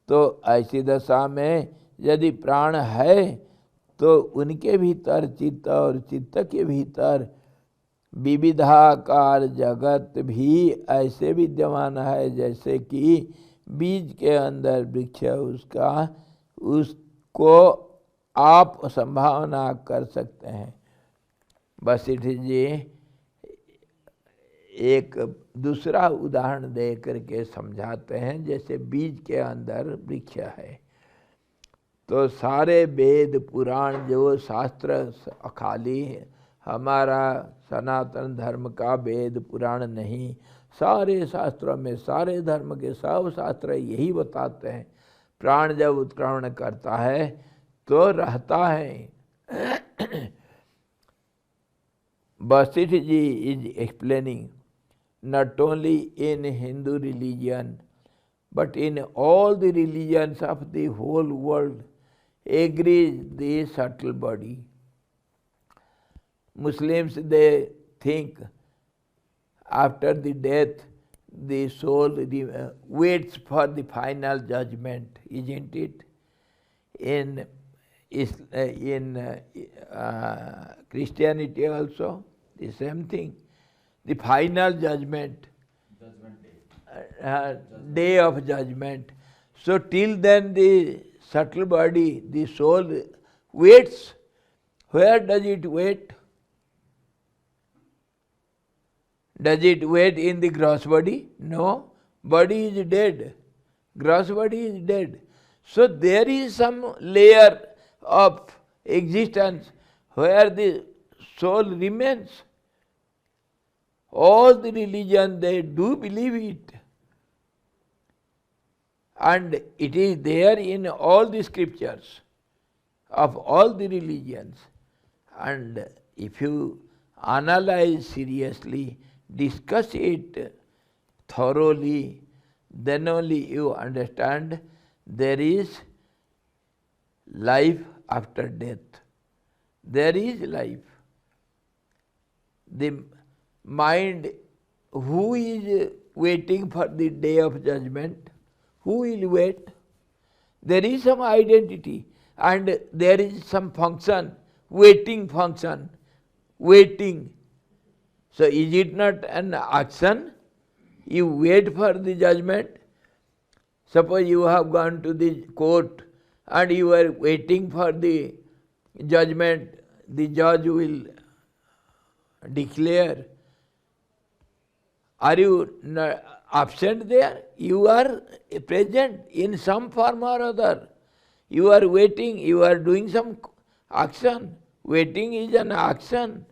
तो ऐसी दशा में यदि प्राण है तो उनके भीतर चित्त और चित्त के भीतर विविधाकार जगत भी ऐसे विद्यमान है जैसे कि बीज के अंदर वृक्ष उसको आप संभावना कर सकते हैं। वशिष्ठ जी एक दूसरा उदाहरण दे करके समझाते हैं, जैसे बीज के अंदर वृक्ष है तो सारे वेद पुराण जो शास्त्र खाली हमारा सनातन धर्म का वेद पुराण नहीं, सारे शास्त्रों में सारे धर्म के सब शास्त्र यही बताते हैं प्राण जब उत्क्रमण करता है तो रहता है। Vasishtha ji is explaining not only in Hindu religion but in all the religions of the whole world agrees the subtle body. Muslims, they think after the death, the soul waits for the final judgment, isn't it? In Christianity also, the same thing. The final judgment, Judgment day. day of judgment. So till then the subtle body, the soul waits. Where does it wait? Does it wait in the gross body? No. Body is dead. Gross body is dead. So there is some layer of existence where the soul remains. All the religion, they do believe it. And it is there in all the scriptures of all the religions. And if you analyze seriously, discuss it thoroughly, then only you understand there is life after death. There is life. The mind, who is waiting for the day of judgment? Who will wait? There is some identity and there is some function, waiting function, waiting. So is it not an action? You wait for the judgment. Suppose you have gone to the court and you are waiting for the judgment, the judge will declare. Are you absent there? You are present in some form or other. You are waiting, you are doing some action. Waiting is an action.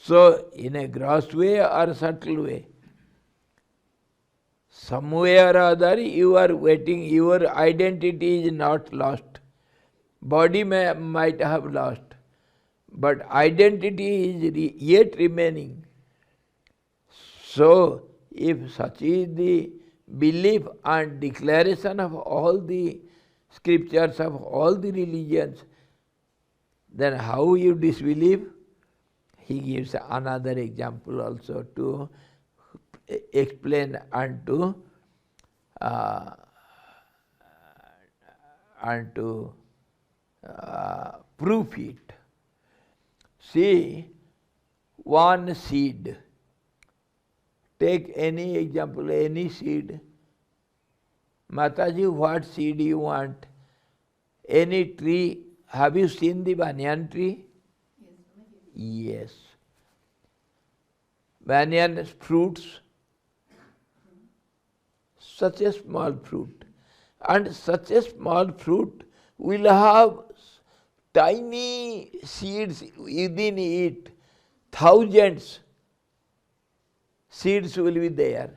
So, in a gross way or subtle way, somewhere or other you are waiting, your identity is not lost. Body might have lost, but identity is yet remaining. So, if such is the belief and declaration of all the scriptures of all the religions, then how you disbelieve? He gives another example also to explain and to prove it. See, one seed. Take any example, any seed. Mataji, what seed you want? Any tree. Have you seen the banyan tree? Yes. Banyan fruits, such a small fruit. And such a small fruit will have tiny seeds within it, thousands seeds will be there.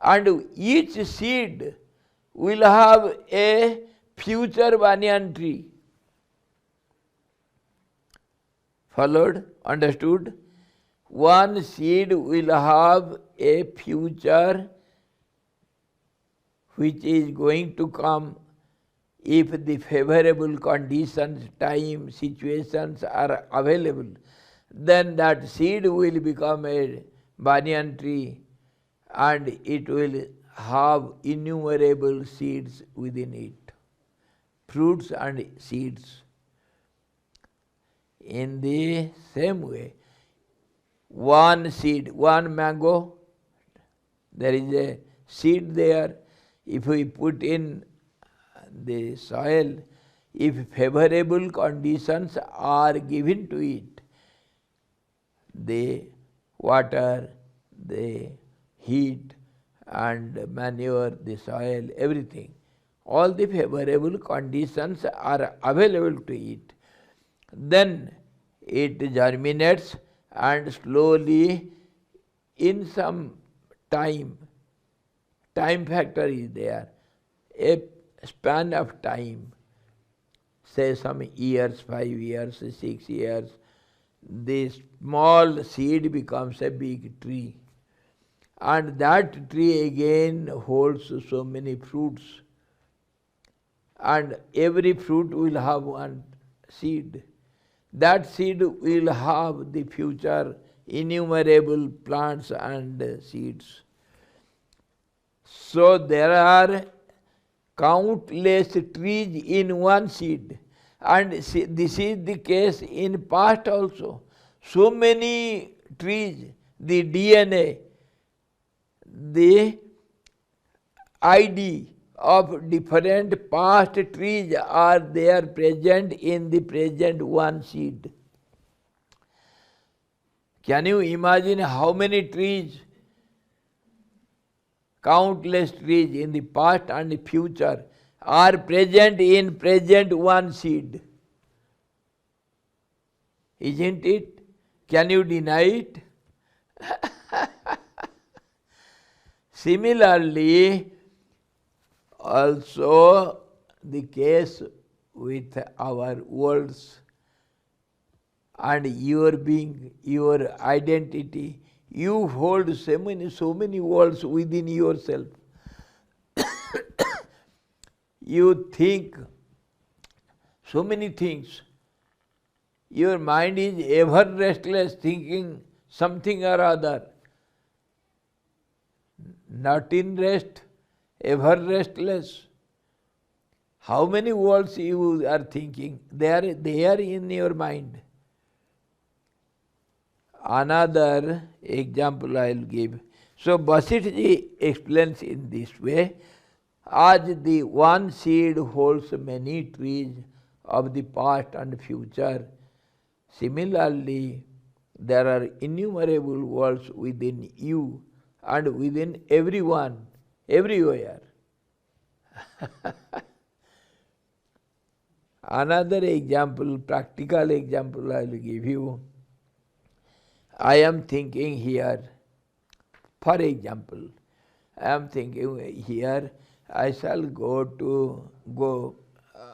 And each seed will have a future banyan tree. Followed? Understood? One seed will have a future which is going to come if the favorable conditions, time, situations are available. Then that seed will become a banyan tree and it will have innumerable seeds within it. Fruits and seeds. In the same way, one seed, one mango, there is a seed there. If we put in the soil, if favorable conditions are given to it, the water, the heat and manure, the soil, everything, all the favorable conditions are available to it, then it germinates and slowly in some time factor is there, a span of time, say some years, 5 years, 6 years, the small seed becomes a big tree. And that tree again holds so many fruits. And every fruit will have one seed. that seed will have the future innumerable plants and seeds. So there are countless trees in one seed, and this is the case in past also. So many trees, the DNA, the ID of different past trees are there present in the present one seed. Can you imagine how many trees, countless trees in the past and the future are present in present one seed? Isn't it? Can you deny it? Similarly, also the case with our worlds and your being, your identity. You hold so many worlds within yourself. You think so many things. Your mind is ever restless, thinking something or other. Not in rest, ever restless. How many worlds you are thinking? They are in your mind. Another example I will give. So Basitji explains in this way, as the one seed holds many trees of the past and future, similarly there are innumerable worlds within you and within everyone, everywhere. Another example, practical example I will give you. I am thinking here, for example, I am thinking here, I shall go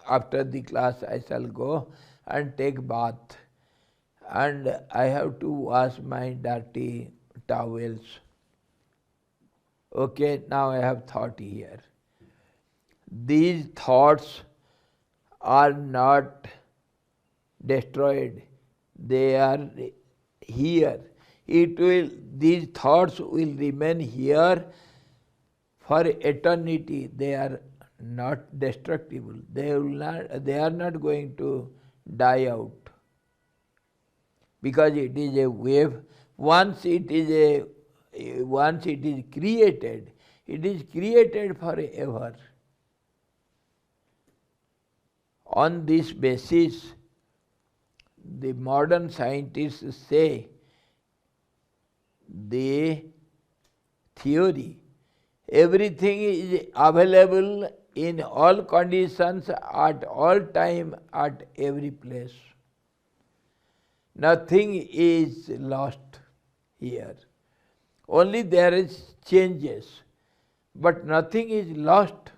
after the class, I shall go and take bath, and I have to wash my dirty towels. Okay, now I have thought here. These thoughts are not destroyed, they are here. These thoughts will remain here for eternity. They are not destructible. They are not going to die out. Because it is a wave. Once it is created, it is created forever. On this basis, the modern scientists say the theory, everything is available in all conditions, at all time, at every place. Nothing is lost here. Only there is changes, but nothing is lost.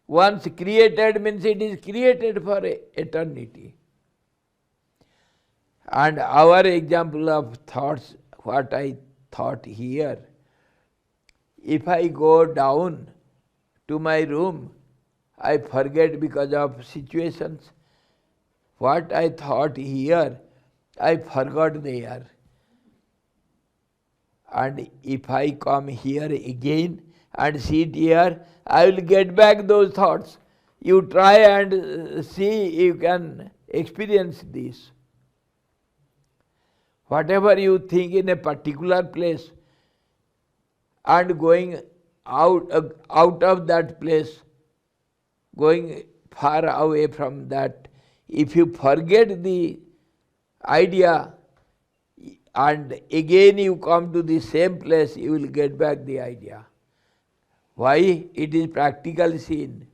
Once created means it is created for eternity. And our example of thoughts, what I thought here, if I go down to my room, I forget because of situations. What I thought here, I forgot there. And if I come here again and sit here, I will get back those thoughts. You try and see you can experience this. Whatever you think in a particular place and going out of that place, going far away from that, if you forget the idea and again you come to the same place, you will get back the idea. Why? It is practical seen.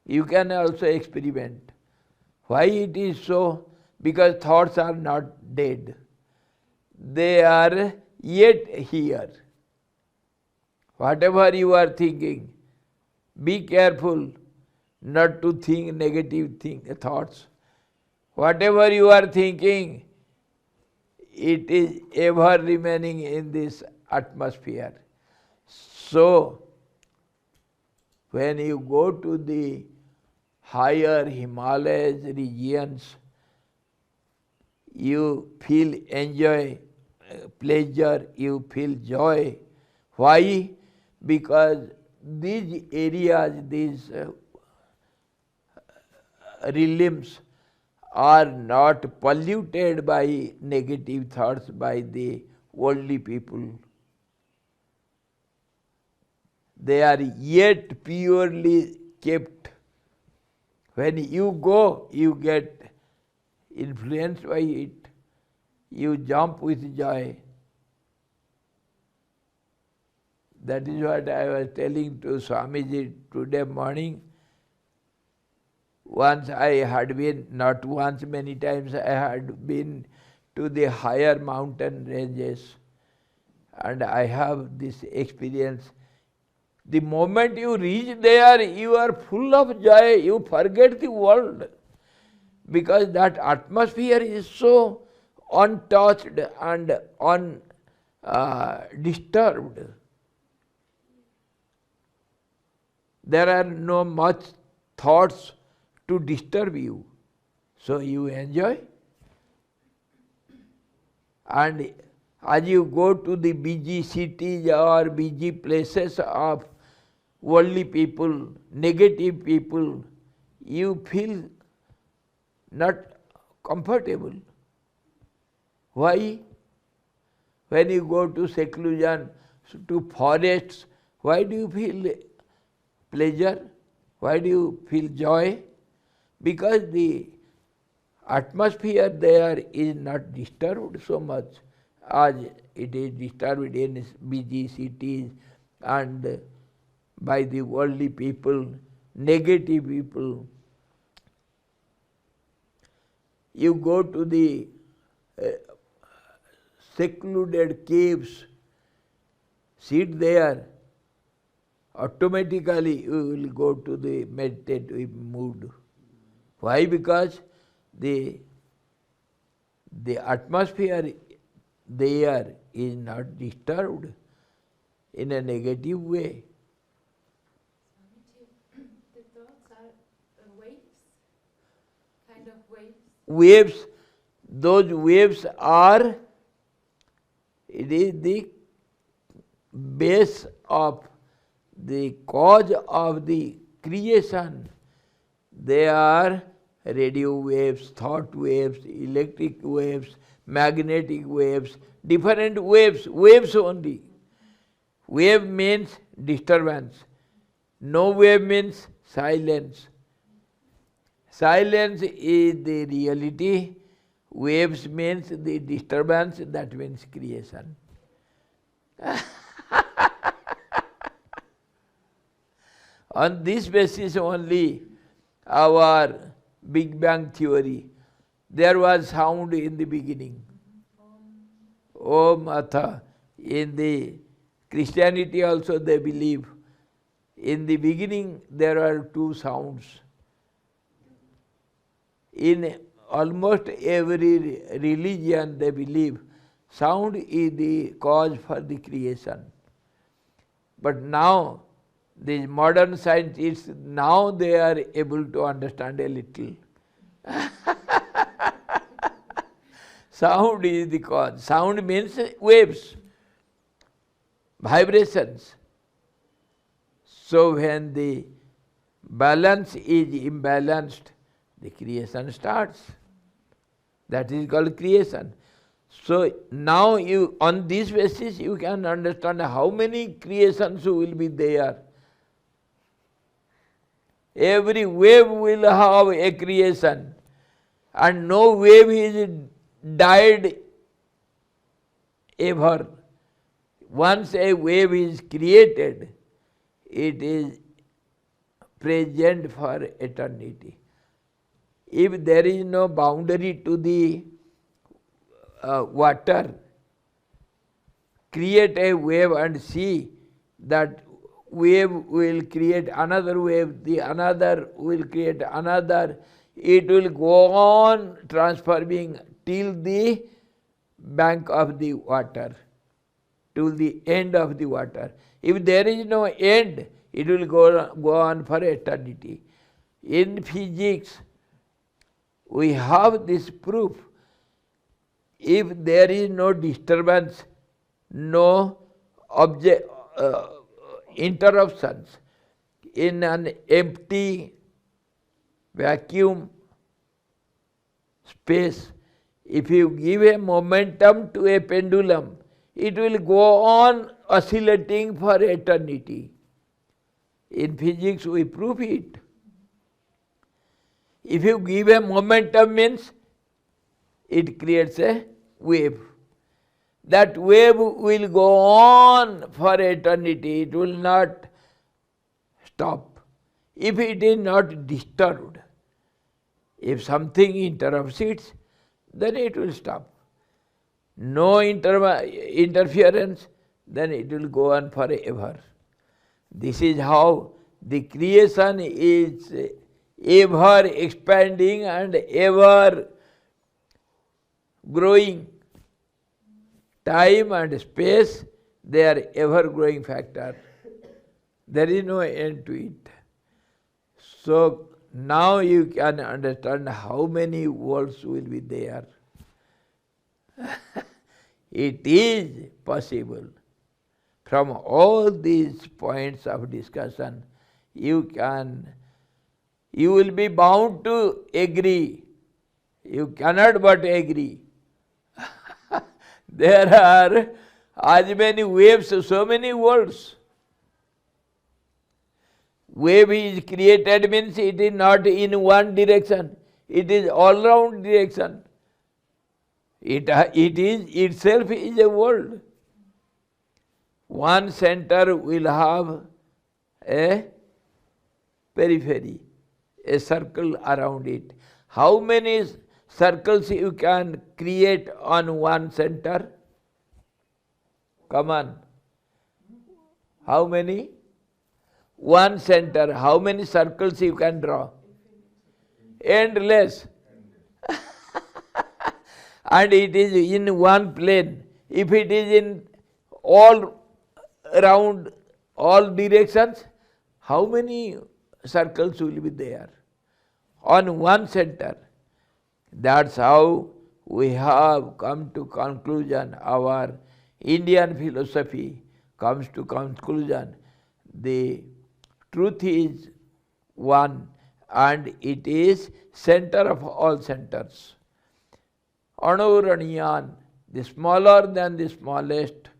You can also experiment. Why it is so? Because thoughts are not dead. They are yet here. Whatever you are thinking, be careful not to think negative thoughts. Whatever you are thinking, it is ever remaining in this atmosphere. So, when you go to the higher Himalayas regions, you feel enjoy, pleasure, you feel joy. Why? Because these areas, these realms are not polluted by negative thoughts by the worldly people. They are yet purely kept. When you go, you get influenced by it. You jump with joy. That is what I was telling to Swamiji today morning. Once I had been, not once, many times I had been to the higher mountain ranges, and I have this experience. The moment you reach there, you are full of joy, you forget the world, because that atmosphere is so untouched and undisturbed. There are no much thoughts to disturb you, so you enjoy. And as you go to the busy cities or busy places of worldly people, negative people, you feel not comfortable. Why? When you go to seclusion, to forests, why do you feel pleasure? Why do you feel joy? Because the atmosphere there is not disturbed so much as it is disturbed in busy cities and by the worldly people, negative people. You go to the secluded caves, sit there, automatically you will go to the meditative mood. Why? Because the atmosphere there is not disturbed in a negative way. The thoughts are waves, kind of waves. Waves, those waves are, it is the base of the cause of the creation. They are radio waves, thought waves, electric waves, magnetic waves, different waves, waves only. Wave means disturbance. No wave means silence. Silence is the reality. Waves means the disturbance, that means creation. On this basis only, our Big Bang theory, there was sound in the beginning. Om Atha. In the Christianity also they believe, in the beginning there are two sounds. In almost every religion they believe sound is the cause for the creation. But now, these modern scientists, now they are able to understand a little. Sound is the cause. Sound means waves, vibrations. So when the balance is imbalanced, the creation starts. That is called creation. So now you, on this basis, you can understand how many creations will be there. Every wave will have a creation, and no wave is died ever. Once a wave is created, it is present for eternity. If there is no boundary to the water, create a wave and see that wave will create another wave, the another will create another. It will go on transforming till the bank of the water, till the end of the water. If there is no end, it will go on for eternity. In physics, we have this proof if there is no disturbance, no object, interruptions, in an empty vacuum space, if you give a momentum to a pendulum, it will go on oscillating for eternity. In physics we prove it. If you give a momentum means it creates a wave. That wave will go on for eternity, it will not stop. If it is not disturbed, if something interrupts it, then it will stop. No interference, then it will go on forever. This is how the creation is ever expanding and ever growing. Time and space, they are ever growing factor. There is no end to it. So now you can understand how many worlds will be there. It is possible. From all these points of discussion, you will be bound to agree. You cannot but agree. There are as many waves, so many worlds. Wave is created means it is not in one direction, it is all round direction. It is itself is a world. One center will have a periphery, a circle around it. How many circles you can create on one center? Come on. How many? One center, how many circles you can draw? Endless. And it is in one plane. If it is in all around, all directions, how many circles will be there? On one center. That's how we have come to conclusion. Our Indian philosophy comes to conclusion. The truth is one and it is center of all centers. Anuraniyan, the smaller than the smallest,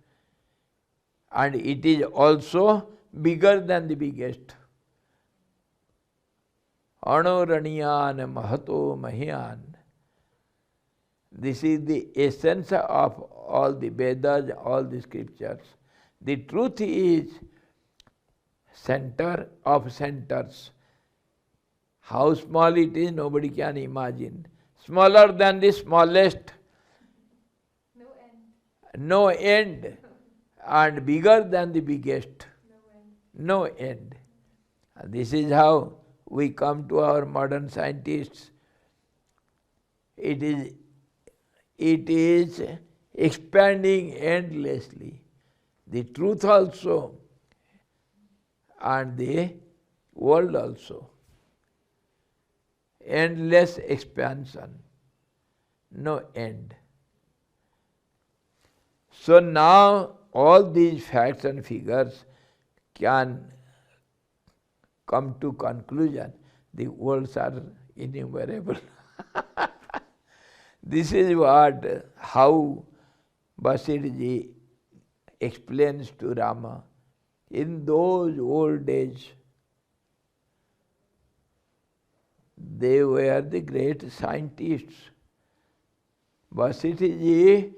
and it is also bigger than the biggest. Anuraniyan mahato mahyan. This is the essence of all the Vedas, all the scriptures. The truth is center of centers. How small it is, nobody can imagine. Smaller than the smallest, No end. no end. And bigger than the biggest, No end. no end. And this is how we come to our modern scientists. It is expanding endlessly. The truth also and the world also. Endless expansion, no end. So now all these facts and figures can come to conclusion. The worlds are innumerable. This is how Vasirji explains to Rama. In those old days, they were the great scientists. Vasirji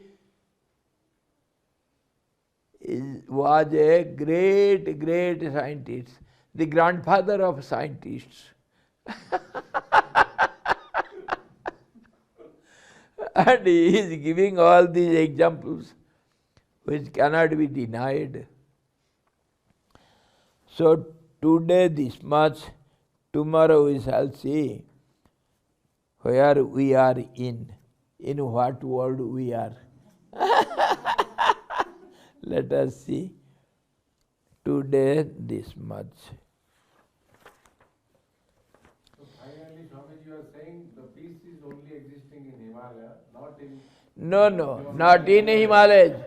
was a great scientist, the grandfather of scientists. And he is giving all these examples which cannot be denied. So today this much, tomorrow we shall see where we are in what world we are. Let us see. Today this much. So finally, Swamiji, you are saying the peace is only existing in Himalaya, not in No, no, not in Himalayas,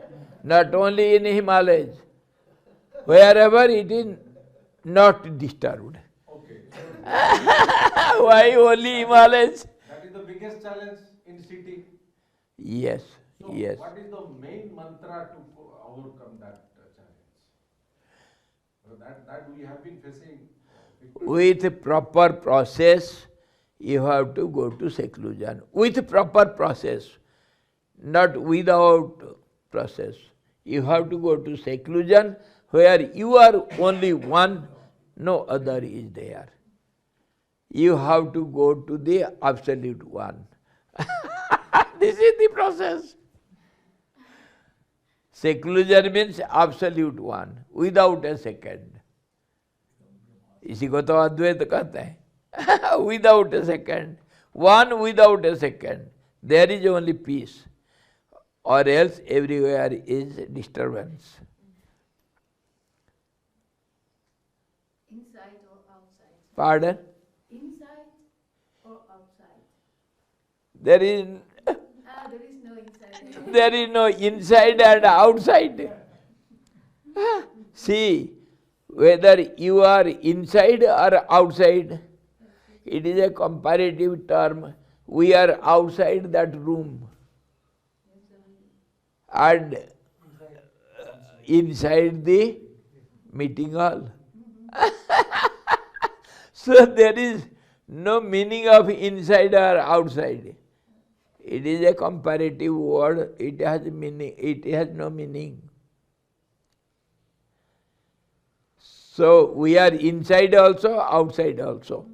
not only in Himalayas. Wherever it is not disturbed. Okay. Why only Himalayas? That is the biggest challenge in city. Yes, So yes. what is the main mantra to overcome that challenge? That we have been facing frequently. With proper process, you have to go to seclusion. With proper process, not without process. You have to go to seclusion where you are only one, no other is there. You have to go to the absolute one. This is the process. Seclusion means absolute one, without a second. इसी को तो अद्वैत कहते हैं. Without a second, one without a second, there is only peace, or else everywhere is disturbance. Inside or outside? Pardon? Inside or outside? There is There is no inside. there is no inside and outside. See, whether you are inside or outside, it is a comparative term. We are outside that room and inside the meeting hall. So there is no meaning of inside or outside. It is a comparative word. It has meaning. It has no meaning. So we are inside also, outside also.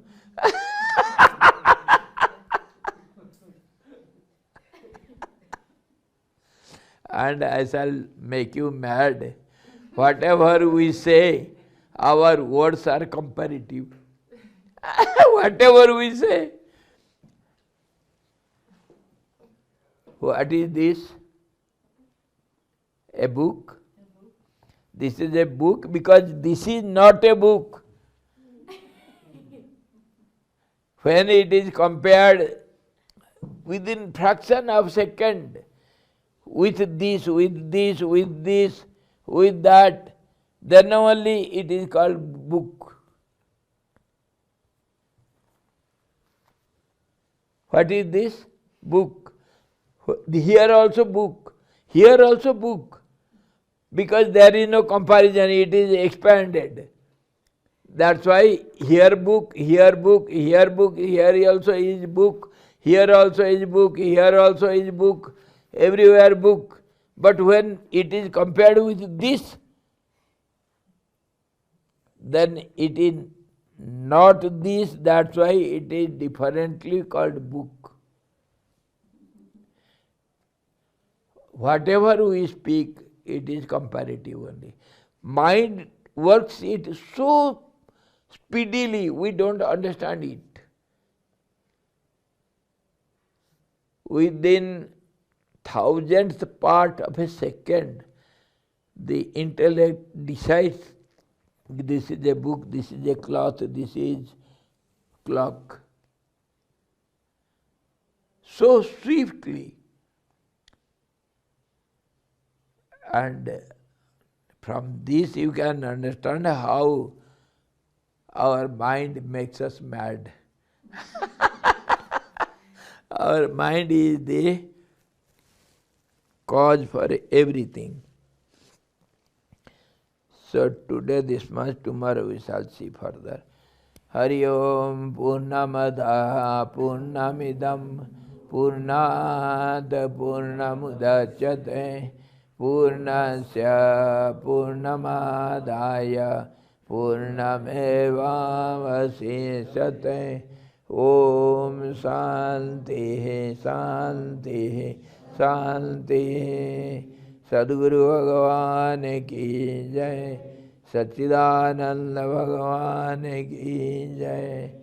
And I shall make you mad. Whatever we say, our words are comparative. Whatever we say. What is this? A book? This is a book because this is not a book. When it is compared within fraction of second with this, with this, with this, with that, then only it is called book. What is this? Book. Here also book. Here also book. Because there is no comparison, it is expanded. That's why here book, here book, here book, here also is book, here also is book, here also is book, everywhere book. But when it is compared with this, then it is not this, that's why it is differently called book. Whatever we speak, it is comparative only. Mind works it so speedily, we don't understand it. Within thousandth part of a second, the intellect decides this is a book, this is a cloth, this is clock. So swiftly. And from this you can understand how our mind makes us mad. Our mind is the cause for everything. So today this much, tomorrow we shall see further. Hari Om Purnamada Purnamidam Purnad Purnamudachyate Purnasya Purnamadaya Purnamevavasisate Om Shanti Shanti Shanti. Sadguru Bhagavan ki jai, Satchidananda Bhagavan ki jai.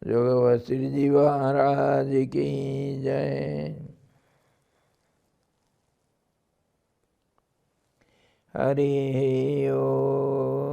Yoga Vasirji Maharaj ki jai. Hari Om.